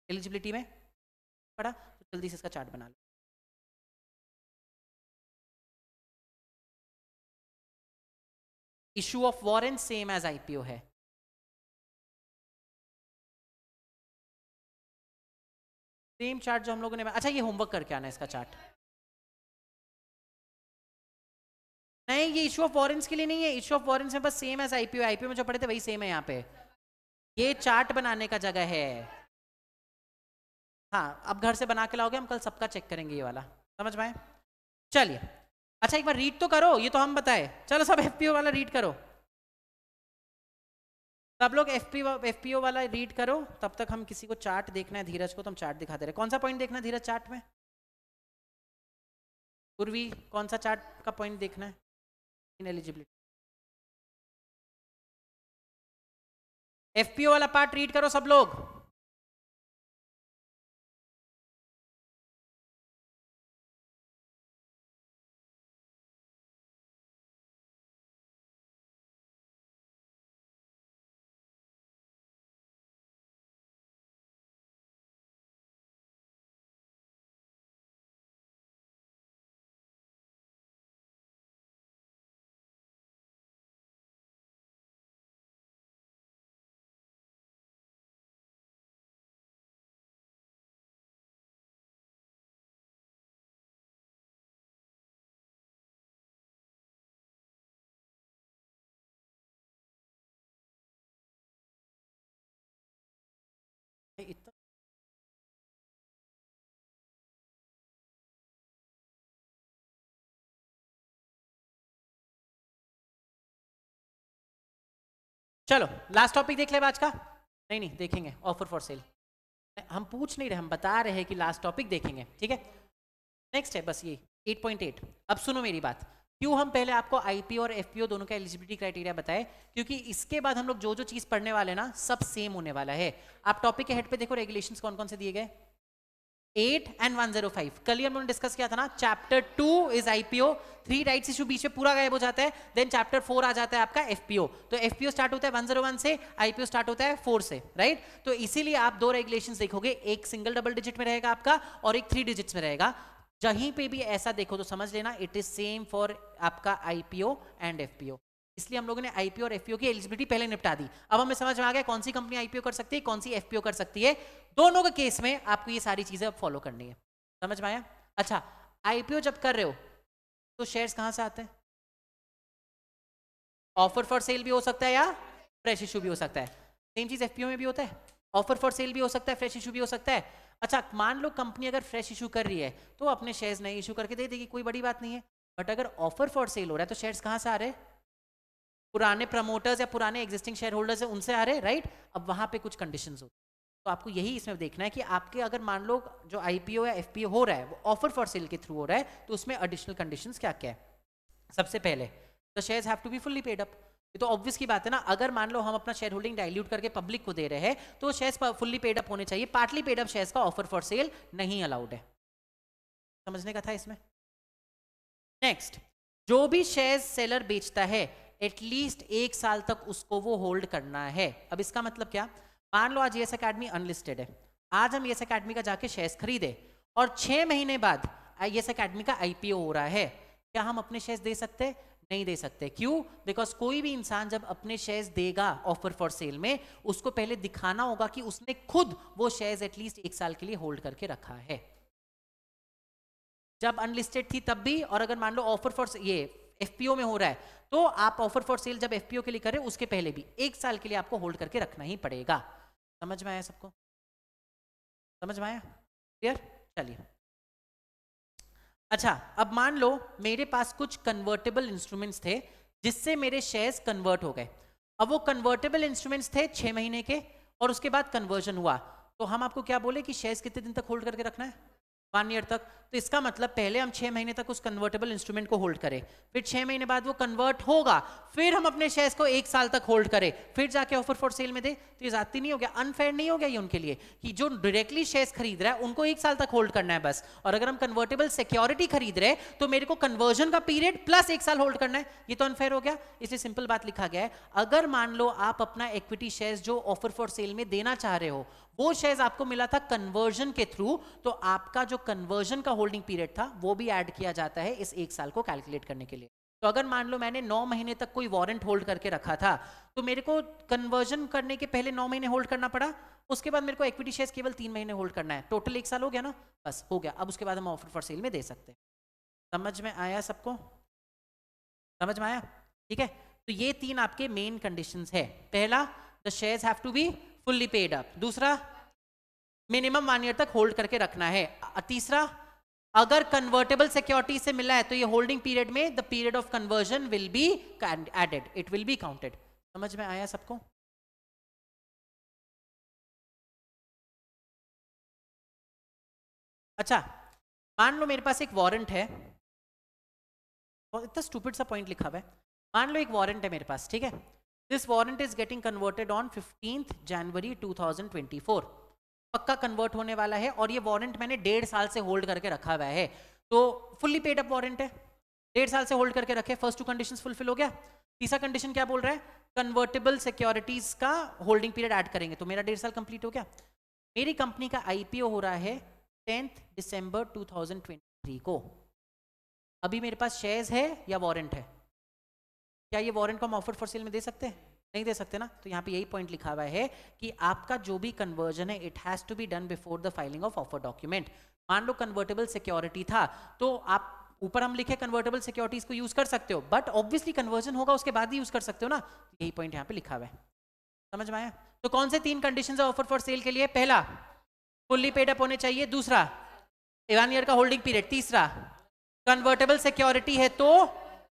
एलिजिबिलिटी में पढ़ा? तो जल्दी से इसका चार्ट बना लो। Issue of warrant same as IPO है, सेम चार्ट जो हम लोगों ने। अच्छा ये होमवर्क करके आना इसका चार्ट। नहीं ये इशू ऑफ वारंट्स के लिए नहीं है, इशू ऑफ वारंट्स में बस सेम एज आईपीओ, आईपीओ में जो पढ़े थे वही सेम है यहाँ पे। ये चार्ट बनाने का जगह है। हाँ अब घर से बना के लाओगे, हम कल सबका चेक करेंगे ये वाला, समझ में आए? चलिए अच्छा एक बार रीड तो करो, ये तो हम बताए। चलो सब एफपीओ वाला रीड करो, सब लोग एफपीओ वाला रीड करो। तब तक हम किसी को चार्ट देखना है, धीरज को तो हम चार्ट दिखा दे रहे। कौन सा पॉइंट देखना है धीरज चार्ट में? पूर्वी कौन सा चार्ट का पॉइंट देखना है? इनएलिजिबिलिटी एफपीओ वाला पार्ट रीड करो सब लोग। इतना चलो लास्ट टॉपिक देख ले आज का। नहीं नहीं देखेंगे, ऑफर फॉर सेल। हम पूछ नहीं रहे, हम बता रहे हैं कि लास्ट टॉपिक देखेंगे, ठीक है। नेक्स्ट है बस ये 8.8। अब सुनो मेरी बात, क्यों हम पहले आपको आईपीओ और एफपीओ दोनों का एलिजिबिलिटी क्राइटेरिया बताए? क्योंकि इसके बाद हम लोग जो जो चीज पढ़ने वाले हैं ना सब सेम होने वाला है। आप टॉपिक के हेड पे देखो रेगुलेशंस कौन कौन से दिए गए, 8 एंड 105। कल ही हम लोगों ने डिस्कस किया था ना, chapter 2 is IPO, 3 rights issue बीच में पूरा गायब हो जाता है। देन चैप्टर 4 आ जाता है आपका एफपीओ। तो एफपीओ स्टार्ट होता है 101 से, आईपीओ स्टार्ट होता है 4 से, राइट। तो इसीलिए आप दो रेगुलेशंस देखोगे, एक सिंगल डबल डिजिट में रहेगा आपका और एक 3 डिजिट्स में रहेगा। जहीं पे भी ऐसा देखो तो समझ लेना इट इज सेम फॉर आपका आईपीओ एंड एफपीओ। इसलिए हम लोगों ने आईपीओ और एफपीओ की एलिजिबिलिटी पहले निपटा दी। अब हमें समझ में आ गया कौन सी कंपनी आईपीओ कर सकती है, कौन सी एफपीओ कर सकती है। दोनों के केस में आपको ये सारी चीजें अब फॉलो करनी है, समझ में आया? अच्छा आईपीओ जब कर रहे हो तो शेयर्स कहां से आते हैं? ऑफर फॉर सेल भी हो सकता है या फ्रेश इशू भी हो सकता है। सेम चीज एफपीओ में भी होता है, ऑफर फॉर सेल भी हो सकता है, फ्रेश इशू भी हो सकता है। अच्छा मान लो कंपनी अगर फ्रेश इशू कर रही है तो अपने शेयर्स नए इशू करके दे देगी, कोई बड़ी बात नहीं है। बट अगर ऑफर फॉर सेल हो रहा है तो शेयर्स कहां से आ रहे हैं? पुराने प्रमोटर्स या पुराने एग्जिस्टिंग शेयर होल्डर्स है उनसे आ रहे, राइट। अब वहां पे कुछ कंडीशंस होती है, तो आपको यही इसमें देखना है कि आपके अगर मान लो जो आईपीओ या एफपीओ हो रहा है वो ऑफर फॉर सेल के थ्रू हो रहा है तो उसमें एडिशनल कंडीशंस क्या क्या है। सबसे पहले the shares have to be fully paid up. ये तो ऑब्वियस की बात है ना, अगर मान लो हम अपना शेयर होल्डिंग डाइल्यूट करके पब्लिक को दे रहे हैं तो शेयर्स फुल्ली पेड अप होने चाहिए, पार्टली पेड अप शेयर्स का ऑफर फॉर सेल नहीं अलाउड है। समझने का था इसमें। नेक्स्ट, जो भी शेयर सेलर बेचता है एटलीस्ट 1 साल तक उसको वो होल्ड करना है। अब इसका मतलब क्या, मान लो आज येस एकेडमी अनलिस्टेड है, आज हम येस एकेडमी का जाके शेयर्स खरीदे और 6 महीने बाद येस एकेडमी का आईपीओ हो रहा है, क्या हम अपने शेयर्स दे सकते? नहीं दे सकते। क्यों? बिकॉज कोई भी इंसान जब अपने शेयर्स देगा ऑफर फॉर सेल में, उसको पहले दिखाना होगा कि उसने खुद वो शेयर्स एटलीस्ट 1 साल के लिए होल्ड करके रखा है। जब अनलिस्टेड थी तब भी, और अगर मान लो ऑफर फॉर ये एफपीओ में हो रहा है तो आप ऑफर फॉर सेल जब एफपीओ के लिए करें उसके पहले भी 1 साल के लिए आपको होल्ड करके रखना ही पड़ेगा। समझ में आया सबको? समझ में आया? क्लियर? चलिए अच्छा, अब मान लो मेरे पास कुछ कन्वर्टेबल इंस्ट्रूमेंट्स थे जिससे मेरे शेयर्स कन्वर्ट हो गए। अब वो कन्वर्टेबल इंस्ट्रूमेंट्स थे 6 महीने के और उसके बाद कन्वर्जन हुआ, तो हम आपको क्या बोले कि शेयर्स कितने दिन तक होल्ड करके रखना है? 1 ईयर तक। तो इसका मतलब पहले हम 6 महीने तक उस कन्वर्टेबल इंस्ट्रूमेंट को होल्ड करें, फिर 6 महीने बाद वो कन्वर्ट होगा, फिर हम अपने शेयर्स को 1 साल तक होल्ड करें, फिर जाके ऑफर फॉर सेल में दे। तो ये ज्यादती नहीं हो गया? अनफेयर नहीं हो गया ये उनके लिए कि जो डायरेक्टली शेयर्स खरीद रहा है उनको 1 साल तक होल्ड करना है बस, और अगर हम कन्वर्टेबल सिक्योरिटी खरीद रहे हैं तो मेरे को कन्वर्जन का पीरियड प्लस 1 साल होल्ड करना है। ये तो अनफेयर हो गया। इसलिए सिंपल बात लिखा गया है, अगर मान लो आप अपना इक्विटी शेयर्स जो ऑफर फॉर सेल में देना चाह रहे हो वो शेयर्स आपको मिला था कन्वर्जन के थ्रू, तो आपका जो कन्वर्जन का होल्डिंग पीरियड था वो भी ऐड किया जाता है इस 1 साल को कैलकुलेट करने के लिए। तो अगर मान लो मैंने 9 महीने तक कोई वारंट होल्ड करके रखा था तो मेरे को कन्वर्जन करने के पहले 9 महीने होल्ड करना पड़ा, उसके बाद मेरे को इक्विटी शेयर्स केवल 3 महीने होल्ड करना है, टोटल 1 साल हो गया ना, बस हो गया। अब उसके बाद हम ऑफर फॉर सेल में दे सकते हैं। समझ में आया सबको? समझ में आया? ठीक है, तो ये 3 आपके मेन कंडीशंस है। पहला, the shares have to be fully paid up. दूसरा, मिनिमम 1 ईयर तक होल्ड करके रखना है। तीसरा, अगर कन्वर्टेबल सिक्योरिटी से मिला है तो ये होल्डिंग पीरियड में the period of conversion will be added, it will be counted. समझ में आया सबको? अच्छा, मान लो मेरे पास एक वारंट है, इतना स्टूपिड सा पॉइंट लिखा हुआ है। मान लो एक वारंट है मेरे पास, ठीक है, this warrant is getting converted on 15 जनवरी 2024, पक्का कन्वर्ट होने वाला है और ये वारंट मैंने 1.5 साल से होल्ड करके रखा हुआ है, तो फुल्ली पेड अप वारंट है, 1.5 साल से होल्ड करके रखे, फर्स्ट 2 कंडीशंस फुलफिल हो गया। तीसरा कंडीशन क्या बोल रहा है? कन्वर्टेबल सिक्योरिटीज का होल्डिंग पीरियड ऐड करेंगे, तो मेरा 1.5 साल कंप्लीट हो गया। मेरी कंपनी का आईपीओ हो रहा है 10 दिसंबर 2023 को। अभी मेरे पास शेयर्स है या वारंट है? क्या ये वारंट को हम ऑफर फॉर सेल में दे सकते हैं? नहीं दे सकते ना। तो यहाँ पे यही पॉइंट लिखा हुआ है कि आपका जो भी कन्वर्जन है it has to be done before the filing of offer document. मान लो कन्वर्टेबल सिक्योरिटी था तो आप ऊपर हम लिखे कन्वर्टेबल सिक्योरिटीज को यूज कर सकते हो, बट ऑब्वियसली कन्वर्जन होगा उसके बाद ही यूज कर सकते हो ना, यही पॉइंट यहाँ पे लिखा हुआ है। समझ में आया? तो कौन से 3 कंडीशंस है ऑफर फॉर सेल के लिए? पहला, फुल्ली पेड अप होने चाहिए। दूसरा, 1 ईयर का होल्डिंग पीरियड। तीसरा, कन्वर्टेबल सिक्योरिटी है तो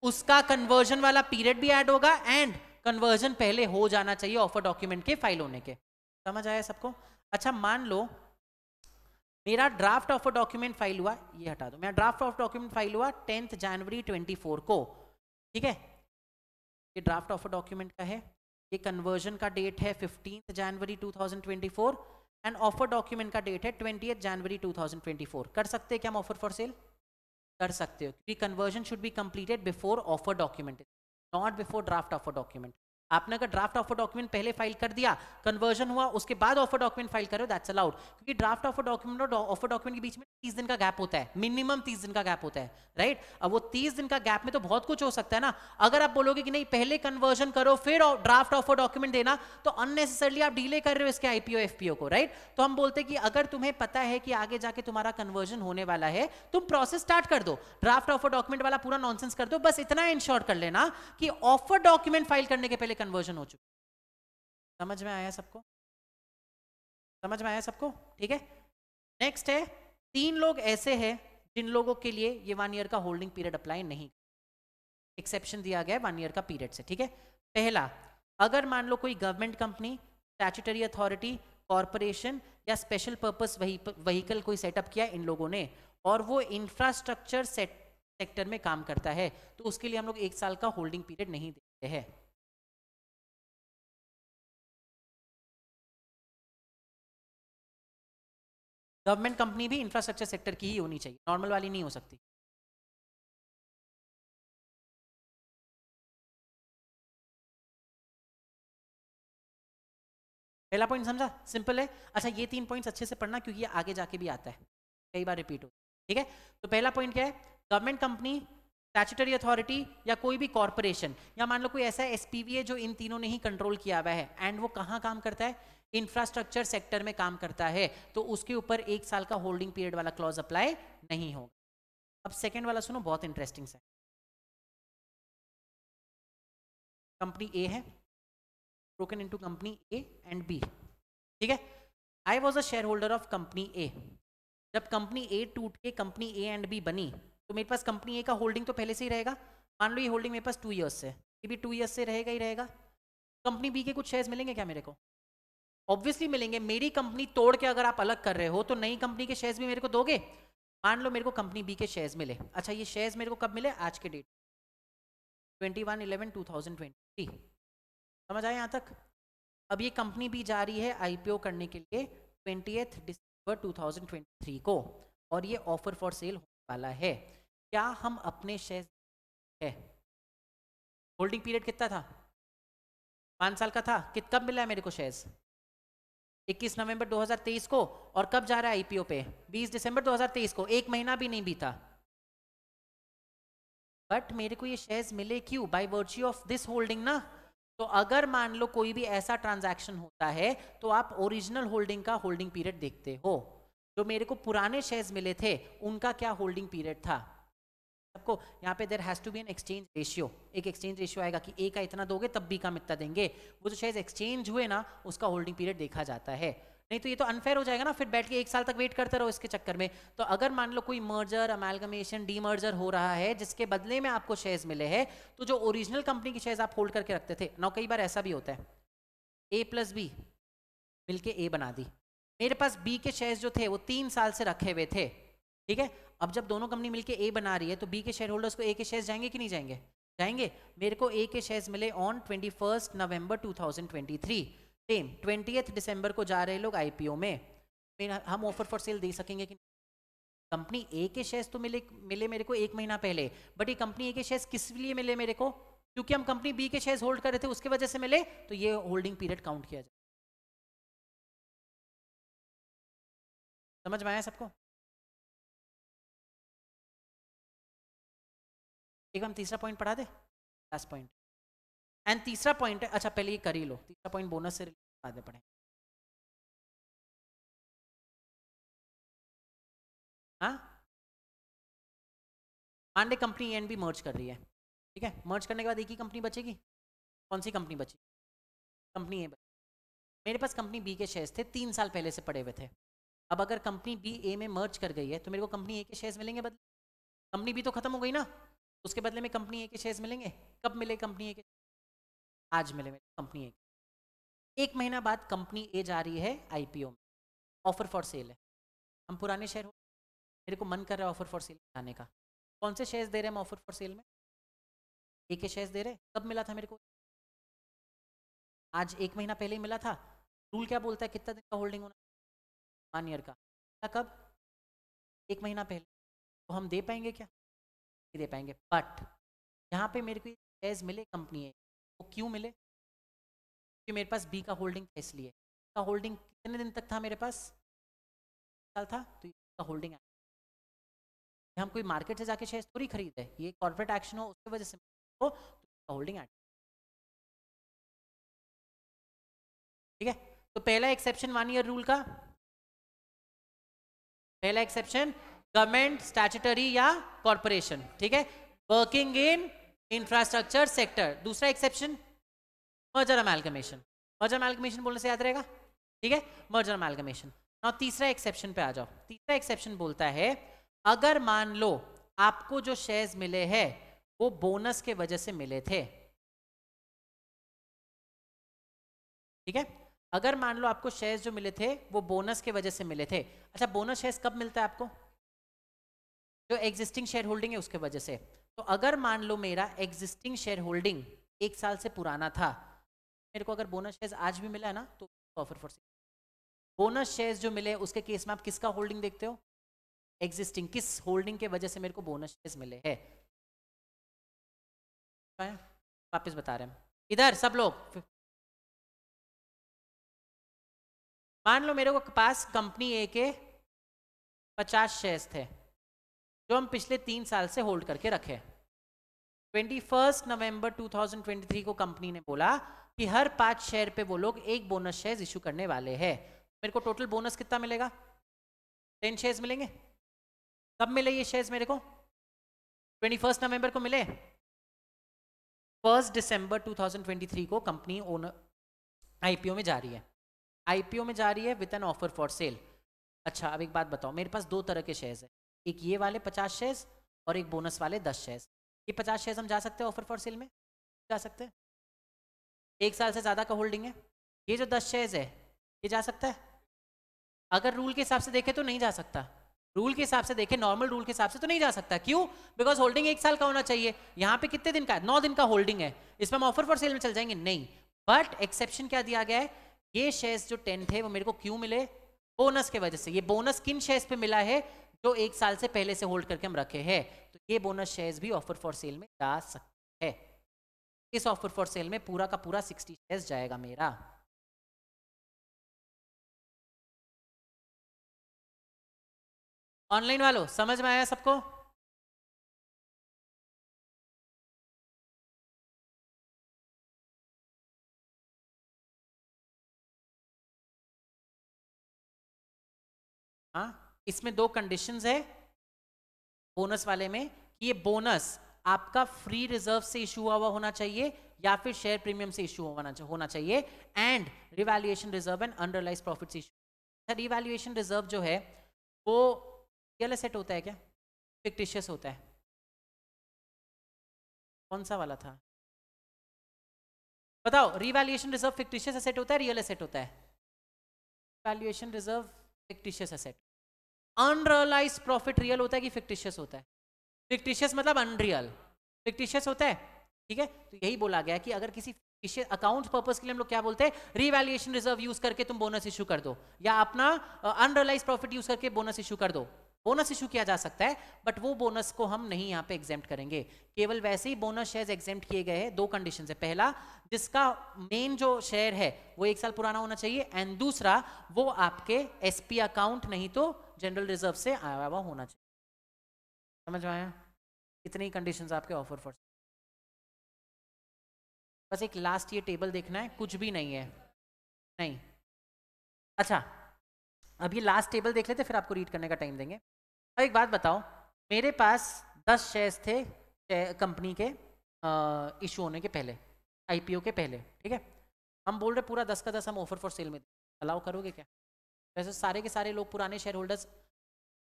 उसका कन्वर्जन वाला पीरियड भी ऐड होगा एंड कन्वर्जन पहले हो जाना चाहिए ऑफर डॉक्यूमेंट के फाइल होने के। समझ आया सबको? अच्छा, मान लो मेरा ड्राफ्ट ऑफर डॉक्यूमेंट फाइल हुआ, ये हटा दो, मेरा ड्राफ्ट ऑफ डॉक्यूमेंट फाइल हुआ 10 जनवरी 24 को, ठीक है, ये ड्राफ्ट ऑफर डॉक्यूमेंट का है, ये कन्वर्जन का डेट है 15 जनवरी 2024 एंड ऑफर डॉक्यूमेंट का डेट है 20 जनवरी 2024। कर सकते हैं क्या हम ऑफर फॉर सेल? कर सकते हो, क्योंकि conversion should be completed before offer document, not before draft offer document. आपने अगर ड्राफ्ट ऑफर डॉक्यूमेंट पहले फाइल कर दिया, कन्वर्जन हुआ, उसके बाद ऑफर डॉक्यूमेंट फाइल करो, दैट्स अलाउड, क्योंकि ड्राफ्ट ऑफर डॉक्यूमेंट और ऑफर डॉक्यूमेंट के बीच में 30 दिन का गैप होता है, मिनिमम 30 दिन का गैप होता है, राइट? अब वो 30 दिन का गैप में तो बहुत कुछ हो सकता है ना। अगर आप बोलोगे कि नहीं पहले कन्वर्जन करो फिर ड्राफ्ट ऑफर डॉक्यूमेंट देना, तो अननेसेसरली आप डिले कर रहे हो इसके आईपीओ एफपीओ को, राइट? तो हम बोलते हैं कि अगर तुम्हें पता है कि आगे जाके तुम्हारा कन्वर्जन होने वाला है, तुम प्रोसेस स्टार्ट कर दो, ड्राफ्ट ऑफर डॉक्यूमेंट वाला पूरा नॉनसेंस कर दो, बस इतना इंश्योर कर लेना कि ऑफर डॉक्यूमेंट फाइल करने के पहले कन्वर्जन हो चुका। समझ में आया सबको? समझ में आया सबको? ठीक है। नेक्स्ट है, 3 लोग ऐसे हैं जिन लोगों के लिए ये 1 ईयर का होल्डिंग पीरियड अप्लाई नहीं, एक्सेप्शन दिया गया है 1 ईयर का पीरियड से, ठीक है। पहला, अगर मान लो कोई government company, statutory authority, corporation या स्पेशल पर्पस व्हीकल कोई सेटअप किया इन लोगों ने और वो इंफ्रास्ट्रक्चर सेक्टर में काम करता है, तो उसके लिए हम लोग 1 साल का होल्डिंग पीरियड नहीं देते हैं। गवर्नमेंट कंपनी भी इंफ्रास्ट्रक्चर सेक्टर की ही होनी चाहिए, नॉर्मल वाली नहीं हो सकती। पहला पॉइंट समझा, सिंपल है। अच्छा ये 3 पॉइंट्स अच्छे से पढ़ना क्योंकि ये आगे जाके भी आता है, कई बार रिपीट हो। ठीक है, तो पहला पॉइंट क्या है, गवर्नमेंट कंपनी, स्टैट्यूटरी अथॉरिटी या कोई भी कॉर्पोरेशन, या मान लो कोई ऐसा एसपीवी है जो इन तीनों ने ही कंट्रोल किया हुआ है एंड वो कहाँ काम करता है, इंफ्रास्ट्रक्चर सेक्टर में काम करता है, तो उसके ऊपर 1 साल का होल्डिंग पीरियड वाला क्लॉज अप्लाई नहीं होगा। अब सेकेंड वाला सुनो, बहुत इंटरेस्टिंग है। कंपनी ए है, broken into company A and B, ठीक है। I was a share holder of company A. जब कंपनी ए टूट के कंपनी ए एंड बी बनी तो मेरे पास कंपनी ए का होल्डिंग तो पहले से ही रहेगा। मान लो ये होल्डिंग मेरे पास 2 ईयर्स से, ये भी 2 ईयर्स से रहेगा ही रहेगा। कंपनी बी के कुछ शेयर्स मिलेंगे क्या मेरे को? ऑब्वियसली मिलेंगे। मेरी कंपनी तोड़ के अगर आप अलग कर रहे हो तो नई कंपनी के शेयर्स भी मेरे को दोगे। मान लो मेरे को कंपनी बी के शेयर्स मिले। अच्छा ये शेयर्स मेरे को कब मिले? आज के डेट 21/11/2023। समझ आए यहाँ तक? अब ये कंपनी बी जा रही है आईपीओ करने के लिए 20 दिसंबर 2023 को, और ये ऑफर फॉर सेल होने वाला है। क्या हम अपने शेयर है, होल्डिंग पीरियड कितना था? 5 साल का था। कब मिला है मेरे को शेयर्स? 21 नवंबर 2023 को। और कब जा रहा है आईपीओ पे? 20 दिसंबर 2023 को। 1 महीना भी नहीं बीता। बट मेरे को ये शेयर्स मिले क्यों? By virtue of this holding ना। तो अगर मान लो कोई भी ऐसा ट्रांजैक्शन होता है तो आप ओरिजिनल होल्डिंग का होल्डिंग पीरियड देखते हो। जो मेरे को पुराने शेयर्स मिले थे उनका क्या होल्डिंग पीरियड था? आपको यहाँ पे there has to be an exchange ratio. एक एक्सचेंज रेशियो आएगा कि ए का इतना दोगे तब बी का इतना देंगे। वो जो शेयर्स एक्सचेंज हुए ना उसका होल्डिंग पीरियड देखा जाता है। नहीं तो ये तो अनफेयर हो जाएगा ना, फिर बैठ के 1 साल तक वेट करते रहो इसके चक्कर में। तो अगर मान लो कोई मर्जर, अमेलगमेशन, डीमर्जर हो रहा है जिसके बदले में आपको शेयर्स मिले हैं, तो जो ओरिजिनल कंपनी के शेयर्स आप होल्ड करके रखते थे ना, कई बार ऐसा भी होता है ए प्लस बी मिलके ए बना दी। मेरे पास बी के शेयर्स जो थे वो 3 साल से रखे हुए थे, ठीक है। अब जब दोनों कंपनी मिलके ए बना रही है तो बी के शेयर होल्डर्स को ए के शेयर्स जाएंगे कि नहीं जाएंगे? जाएंगे। मेरे को ए के शेयर्स मिले ऑन 21 नवंबर 2023। सेम 20 दिसंबर को जा रहे लोग आईपीओ में। हम ऑफर फॉर सेल दे सकेंगे कि? कंपनी ए के शेयर्स तो मिले मेरे को 1 महीना पहले, बट ये कंपनी ए के शेयर्स किस लिए मिले मेरे को? क्योंकि हम कंपनी बी के शेयर्स होल्ड कर रहे थे, उसके वजह से मिले। तो ये होल्डिंग पीरियड काउंट किया जाए। समझ में आया सबको? एक बार तीसरा पॉइंट पढ़ा दे, लास्ट पॉइंट। एंड तीसरा पॉइंट है, अच्छा पहले ये कर ही लो, तीसरा पॉइंट बोनस से बाद में पढ़ें। हाँ, मान ले कंपनी ए एंड बी मर्ज कर रही है, ठीक है। मर्ज करने के बाद एक ही कंपनी बचेगी। कौन सी कंपनी बची? कंपनी ए बची। मेरे पास कंपनी बी के शेयर्स थे, 3 साल पहले से पड़े हुए थे। अब अगर कंपनी बी ए में मर्ज कर गई है तो मेरे को कंपनी ए के शेयर्स मिलेंगे बदले। कंपनी बी तो खत्म हो गई ना, उसके बदले में कंपनी ए के शेयर्स मिलेंगे। कब मिले कंपनी ए के? आज मिले मेरे कंपनी ए। 1 महीना बाद कंपनी ए जा रही है आईपीओ में, ऑफर फॉर सेल है। हम पुराने शेयर, मेरे को मन कर रहा है ऑफर फॉर सेल जाने का। कौन से शेयर्स दे रहे हैं हम ऑफर फॉर सेल में? ए के शेयर्स दे रहे। कब मिला था मेरे को? आज 1 महीना पहले ही मिला था। रूल क्या बोलता है कितना दिन का होल्डिंग होना? 1 ईयर का। कब? 1 महीना पहले। तो हम दे पाएंगे क्या? नहीं दे पाएंगे। बट यहाँ पे मेरे को शेयर्स मिले कंपनी है, वो क्यों मिले? क्योंकि मेरे पास बी का होल्डिंग था, इसलिए। का होल्डिंग कितने दिन तक था मेरे पास? साल था, तो इसका होल्डिंग। हम कोई मार्केट से जाके शेयर्स थोड़ी खरीदे, ये कॉर्पोरेट एक्शन हो उसकी वजह से हो, तो होल्डिंग एक्ट, ठीक है। तो पहला एक्सेप्शन 1 ईयर रूल का, पहला एक्सेप्शन गवर्नमेंट, स्टैट्यूटरी या कॉर्पोरेशन, ठीक है, वर्किंग इन इंफ्रास्ट्रक्चर सेक्टर। दूसरा exception merger amalgamation. Merger amalgamation बोलने से याद रहेगा, ठीक है, मर्जर अमेलगमेशन। और तीसरा एक्सेप्शन पे आ जाओ। तीसरा एक्सेप्शन बोलता है अगर मान लो आपको जो शेयर्स मिले हैं वो बोनस के वजह से मिले थे, ठीक है। अगर मान लो आपको शेयर्स जो मिले थे वो बोनस के वजह से मिले थे। अच्छा बोनस शेयर्स कब मिलता है आपको? जो एग्जिस्टिंग शेयर होल्डिंग है उसके वजह से। तो अगर मान लो मेरा एग्जिस्टिंग शेयर होल्डिंग 1 साल से पुराना था, मेरे को अगर बोनस शेयर्स आज भी मिला है ना तो offer for sale. Bonus shares जो मिले उसके केस में आप किसका होल्डिंग देखते हो? एग्जिस्टिंग, किस होल्डिंग के वजह से मेरे को बोनस शेयर्स मिले हैं, वापस बता रहे हैं इधर सब लोग। मान लो मेरे को पास कंपनी ए के 50 शेयर्स थे जो हम पिछले 3 साल से होल्ड करके रखे। 21 नवंबर 2023 को कंपनी ने बोला कि हर 5 शेयर पे वो लोग एक बोनस शेयर्स इशू करने वाले हैं। मेरे को टोटल बोनस कितना मिलेगा? 10 शेयर्स मिलेंगे। कब मिले ये शेयर्स मेरे को? 21 नवंबर को मिले। 1 दिसंबर 2023 को कंपनी ओनर आईपीओ में जा रही है, आईपीओ में जा रही है with an offer for sale. अच्छा अब एक बात बताओ, मेरे पास 2 तरह के शेयर्स है, एक ये वाले 50 शेयर्स और एक बोनस वाले 10 शेयर्स। ये 50 शेयर्स हम जा सकते हैं ऑफर फॉर सेल में? जा सकते हैं, 1 साल से ज़्यादा का होल्डिंग है। ये जो 10 शेयर्स है ये जा सकता है? अगर रूल के हिसाब से देखे तो नहीं जा सकता। रूल के हिसाब से देखे, नॉर्मल रूल के हिसाब से तो नहीं जा सकता। क्यों? बिकॉज होल्डिंग 1 साल का होना चाहिए। यहाँ पे कितने दिन का है? 9 दिन का होल्डिंग है, इसमें हम ऑफर फॉर सेल में चल जाएंगे? नहीं। बट एक्सेप्शन क्या दिया गया है, ये शेयर्स जो 10 थे वो मेरे को क्यों मिले? बोनस के वजह से। ये बोनस किन शेयर्स पे मिला है? जो 1 साल से पहले से होल्ड करके हम रखे हैं। तो ये बोनस शेयर्स भी ऑफर फॉर सेल में जा सकते हैं। इस ऑफर फॉर सेल में पूरा का पूरा 60 शेयर्स जाएगा मेरा। ऑनलाइन वालों समझ में आया सबको? हाँ, इसमें 2 कंडीशंस है बोनस वाले में कि ये बोनस आपका फ्री रिजर्व से इशू हुआ होना चाहिए या फिर शेयर प्रीमियम से इशू होना चाहिए, and revaluation reserve and unrealised profit से इशू। रिवैल्यूएशन रिजर्व जो है वो रियल एसेट होता है क्या, फिक्टिशियस होता है? कौन सा वाला था बताओ? रिवैल्यूएशन रिजर्व फिक्टिशियस एसेट होता है, रियल एसेट होता है? Valuation reserve fictitious asset. Unrealised profit real होता है कि फिक्टिशियस होता है? फिक्टिशियस मतलब अनरियल, फिक्टिशियस होता है। ठीक है, तो यही बोला गया कि अगर किसी अकाउंट पर्पस के लिए हम लोग क्या बोलते हैं, रिवैल्यूएशन रिजर्व यूज करके तुम बोनस इशू कर दो, या अपना अनरियलाइज्ड प्रॉफिट यूज करके बोनस इशू कर दो। बोनस इशू किया जा सकता है, बट वो बोनस को हम नहीं यहाँ पे एग्जेम्प्ट करेंगे। केवल वैसे ही बोनस शेयर्स एग्जेम्प्ट किए गए हैं। 2 कंडीशन है, पहला जिसका मेन जो शेयर है वो 1 साल पुराना होना चाहिए, एंड दूसरा वो आपके एसपी अकाउंट नहीं तो जनरल रिजर्व से आया हुआ होना चाहिए। समझ में आया? इतनी कंडीशंस आपके ऑफर फॉर। बस एक लास्ट ये टेबल देखना है, कुछ भी नहीं है। नहीं, अच्छा अब ये लास्ट टेबल देख लेते फिर आपको रीड करने का टाइम देंगे। अब एक बात बताओ, मेरे पास 10 शेयर्स थे कंपनी के इशू होने के पहले, आईपीओ के पहले। ठीक है, हम बोल रहे पूरा 10 का 10 हम ऑफर फॉर सेल में अलाउ करोगे क्या? वैसे सारे के सारे लोग पुराने शेयर होल्डर्स,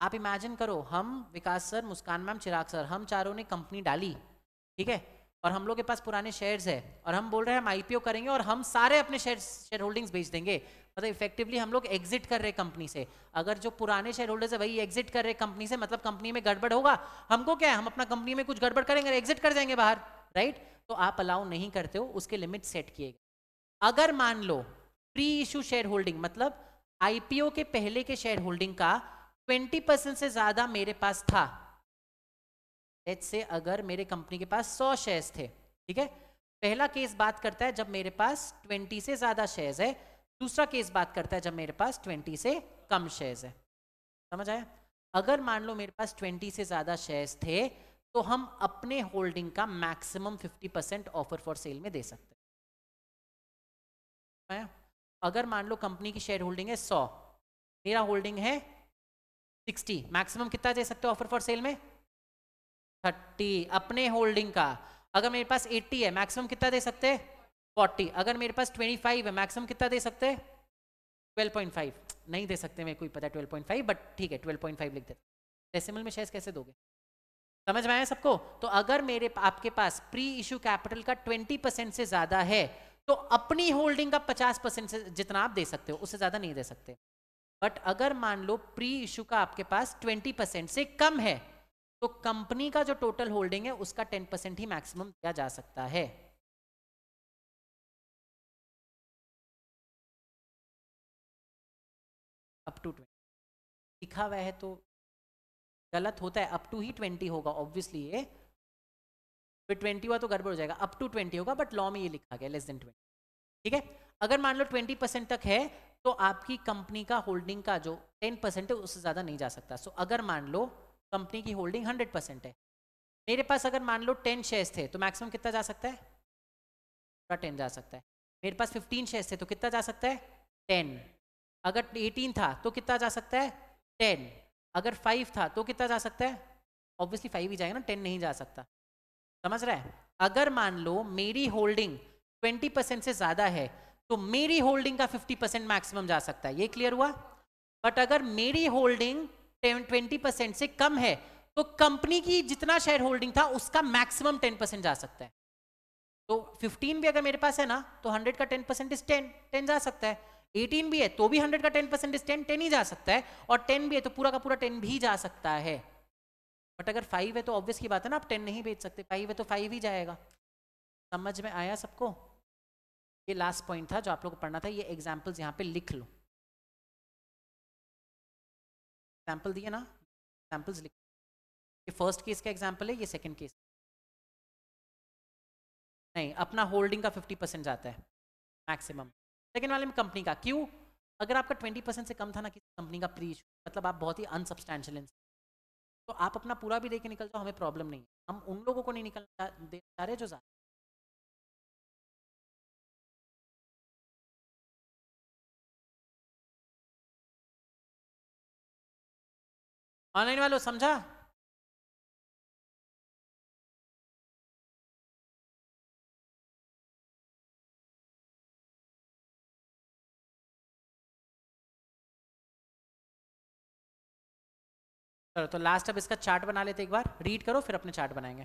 आप इमेजिन करो, हम विकास सर, मुस्कान मैम, चिराग सर, हम चारों ने कंपनी डाली, ठीक है, और हम लोग के पास पुराने शेयर्स है, और हम बोल रहे हैं हम आईपीओ करेंगे और हम सारे अपने शेयर होल्डिंग्स बेच देंगे। मतलब इफेक्टिवली हम लोग एग्जिट कर रहे कंपनी से। अगर जो पुराने शेयर होल्डर्स है वही एग्जिट कर रहे कंपनी से, मतलब कंपनी में गड़बड़ होगा। हमको क्या है, हम अपना कंपनी में कुछ गड़बड़ करेंगे, एग्जिट कर जाएंगे बाहर, राइट? तो आप अलाउ नहीं करते हो, उसके लिमिट सेट किए गए। अगर मान लो प्री इशू शेयर होल्डिंग, मतलब आईपीओ के पहले के शेयर होल्डिंग का 20% से ज्यादा मेरे पास था, लेट्स से अगर मेरे कंपनी के पास 100 शेयर्स थे, ठीक है, पहला केस बात करता है जब मेरे पास 20 से ज्यादा शेयर्स है, दूसरा केस बात करता है जब मेरे पास 20 से कम शेयर्स है। समझ आया? अगर मान लो मेरे पास 20 से ज्यादा शेयर्स थे तो हम अपने होल्डिंग का मैक्सिमम 50% ऑफर फॉर सेल में दे सकते हैं। अगर मान लो कंपनी की शेयर होल्डिंग है 100, मेरा होल्डिंग है 60, मैक्सिमम कितना दे सकते हो ऑफर फॉर सेल में? 30 अपने होल्डिंग का। अगर मेरे पास 80 है, मैक्सिमम कितना दे सकते हैं? 40। अगर मेरे पास 25 है, मैक्सिमम कितना दे सकते हैं? 12.5। नहीं दे सकते, मेरे को पता है 12.5, बट ठीक है 12.5 लिख देते। डेसिमल में शेयर्स कैसे दोगे? समझ में आया सबको? तो अगर मेरे आपके पास प्री इशू कैपिटल का 20% से ज्यादा है तो अपनी होल्डिंग का 50% से जितना आप दे सकते हो, उससे ज्यादा नहीं दे सकते। बट अगर मान लो प्री इशू का आपके पास 20% से कम है तो कंपनी का जो टोटल होल्डिंग है उसका 10% ही मैक्सिमम दिया जा सकता है। अप टू 20 लिखा हुआ है तो गलत होता है, अप टू ही 20 होगा ऑब्वियसली, ये फिर 20 हुआ तो गड़बड़ हो जाएगा, अप टू 20 होगा, बट लॉ में ये लिखा गया लेस देन 20। ठीक है, अगर मान लो 20% तक है तो आपकी कंपनी का होल्डिंग का जो 10% है उससे ज़्यादा नहीं जा सकता। सो अगर मान लो कंपनी की होल्डिंग 100% है, मेरे पास अगर मान लो 10 शेयर्स थे तो मैक्सिमम कितना जा सकता है? पूरा 10 जा सकता है। मेरे पास 15 शेयर्स थे तो कितना जा सकता है? 10। अगर 18 था तो कितना जा सकता है? 10। अगर 5 था तो कितना जा सकता है? ऑब्वियसली 5 ही जाएगा ना, 10 नहीं जा सकता। समझ रहा है? अगर मान लो मेरी होल्डिंग 20% से ज्यादा है तो मेरी होल्डिंग का 50% मैक्सिमम जा सकता है, ये क्लियर हुआ? बट अगर मेरी होल्डिंग 20% से कम है तो कंपनी की जितना शेयर होल्डिंग था उसका मैक्सिमम 10% जा सकता है। तो 15 भी अगर मेरे पास है ना तो 100 का 10% इज 10, 10 जा सकता है। 18 भी है तो भी 100 का 10% इज 10, 10 ही जा सकता है। और 10 भी है तो पूरा का पूरा 10 भी जा सकता है। बट अगर 5 है तो ऑब्वियस की बात है ना, आप 10 नहीं बेच सकते, 5 है तो 5 ही जाएगा। समझ में आया सबको? ये लास्ट पॉइंट था जो आप लोग को पढ़ना था, ये एग्जाम्पल्स यहाँ पे लिख लो। एग्जाम्पल दिए ना, एग्जाम्पल्स लिख। ये फर्स्ट केस का एग्जाम्पल है, ये सेकंड केस नहीं, अपना होल्डिंग का 50% जाता है मैक्सिमम। सेकंड वाले में कंपनी का, क्यों? अगर आपका 20% से कम था ना किसी कंपनी का प्री इशू, मतलब आप बहुत ही अनसब्सटैंशियल, तो आप अपना पूरा भी देके निकल जाओ, हमें प्रॉब्लम नहीं है। हम उन लोगों को नहीं निकलना दे जा रहे जो ज्यादा। ऑनलाइन वालों समझा? चलो तो लास्ट अब इसका चार्ट बना लेते, एक बार रीड करो फिर अपने चार्ट बनाएंगे।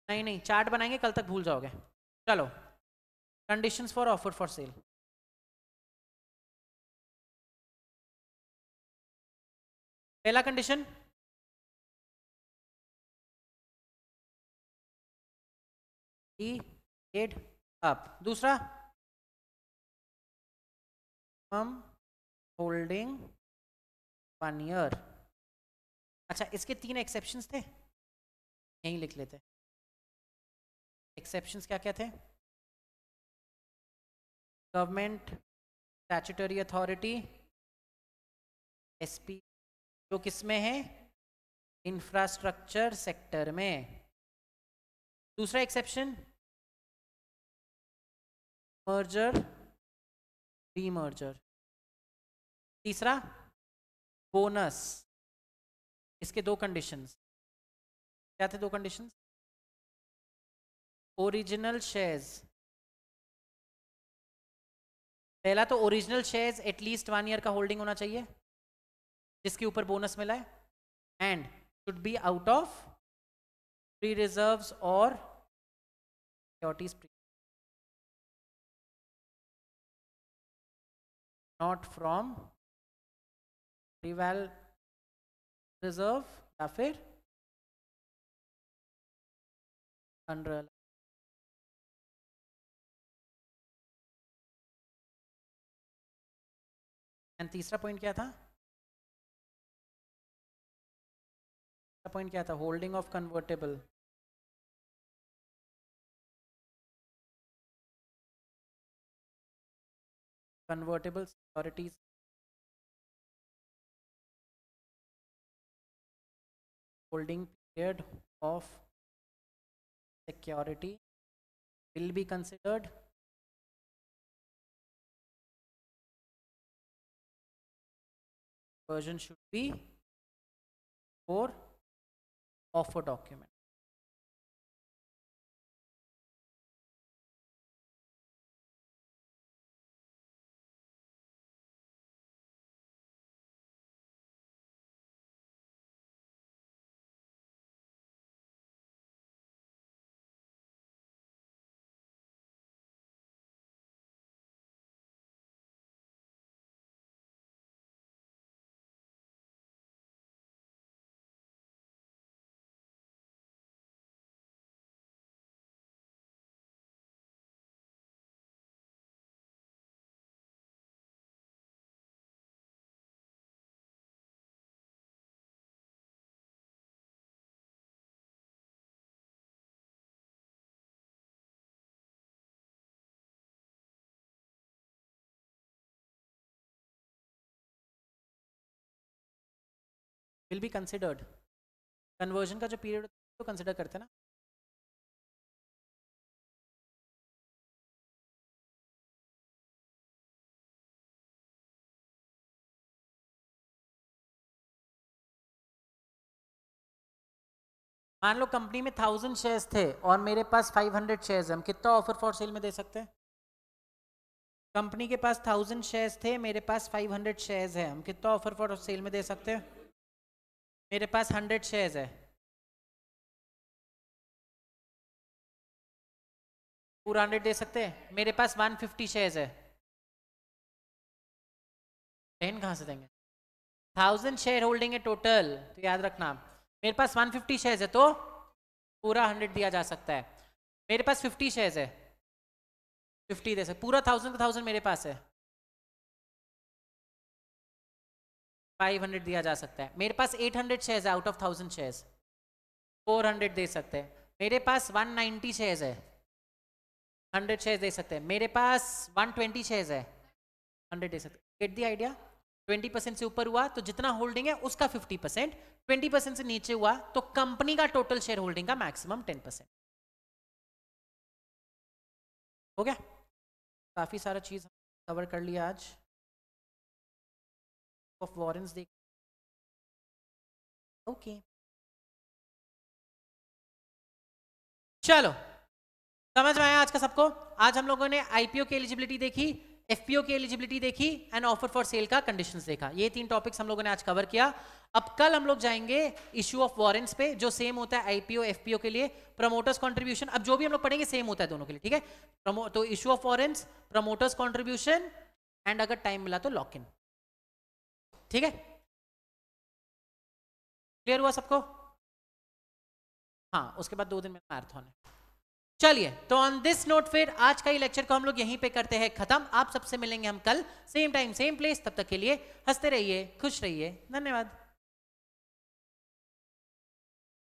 नहीं नहीं, चार्ट बनाएंगे, कल तक भूल जाओगे। चलो, conditions for offer for sale. पहला कंडीशन, एड अप। दूसरा, हम होल्डिंग 1 ईयर। अच्छा, इसके 3 एक्सेप्शंस थे, यहीं लिख लेते। एक्सेप्शंस क्या क्या थे? गवर्नमेंट स्टैट्यूटरी अथॉरिटी, एसपी, जो किस में है? इंफ्रास्ट्रक्चर सेक्टर में। दूसरा एक्सेप्शन, मर्जर डीमर्जर। तीसरा, बोनस। इसके 2 कंडीशंस क्या थे? 2 कंडीशंस, ओरिजिनल शेयर्स। पहला तो ओरिजिनल शेयर्स एटलीस्ट 1 ईयर का होल्डिंग होना चाहिए जिसके ऊपर बोनस मिला है, and should be out of pre reserves और सिक्योरिटीज, नॉट फ्रॉम रिवैल रिजर्व या फिर अंडर। एंड तीसरा पॉइंट क्या था? पॉइंट क्या था? Holding of convertible. Convertible securities, holding period of security will be considered version should be for offer document. Will be considered. Conversion का जो पीरियड तो कंसिडर करते हैं ना। मान लो कंपनी में 1000 शेयर्स थे और मेरे पास 500 शेयर्स है, हम कितना ऑफर फॉर सेल में दे सकते हैं? कंपनी के पास 1000 शेयर्स थे, मेरे पास 500 शेयर्स है, हम कितना ऑफर फॉर सेल में दे सकते हैं? मेरे पास 100 शेयर्स है, पूरा 100 दे सकते हैं। मेरे पास 150 शेयर्स है, 10 कहाँ से देंगे? 1000 शेयर होल्डिंग है टोटल, तो याद रखना मेरे पास 150 शेयर्स है तो पूरा 100 दिया जा सकता है। मेरे पास 50 शेयर्स है, 50 दे सकते, पूरा 1000 का 1000 मेरे पास है, 500 दिया जा सकता है। मेरे पास 800 शेयर्स है आउट ऑफ 1000 शेयर्स, 400 दे सकते हैं। मेरे पास 190 शेयर्स है, 100 शेयर्स दे सकते हैं। मेरे पास 120 शेयर्स है, 100 दे सकते हैं। Get the idea? 20% से ऊपर हुआ तो जितना होल्डिंग है उसका 50%, 20% से नीचे हुआ तो कंपनी का टोटल शेयर होल्डिंग का मैक्सिमम 10%। हो गया? काफी सारा चीज कवर कर लिया आज। ऑफ वॉरेंट्स देख, ओके चलो समझ में आया आज का सबको? आज हम लोगों ने आईपीओ की एलिजिबिलिटी देखी, एफपीओ की एलिजिबिलिटी देखी एंड ऑफर फॉर सेल का कंडीशंस देखा। ये 3 टॉपिक्स हम लोगों ने आज कवर किया। अब कल हम लोग जाएंगे इशू ऑफ वारंट्स पे, जो सेम होता है आईपीओ एफपीओ के लिए। प्रमोटर्स कंट्रीब्यूशन, अब जो भी हम लोग पढ़ेंगे सेम होता है दोनों के लिए, ठीक है? तो issue of warrants, promoters contribution and अगर टाइम मिला तो लॉक इन, ठीक है? क्लियर हुआ सबको? हाँ, उसके बाद 2 दिन में मैराथन है। चलिए, तो ऑन दिस नोट फिर आज का ही लेक्चर को हम लोग यहीं पे करते हैं खत्म। आप सबसे मिलेंगे हम कल सेम टाइम सेम प्लेस, तब तक के लिए हंसते रहिए, खुश रहिए, धन्यवाद।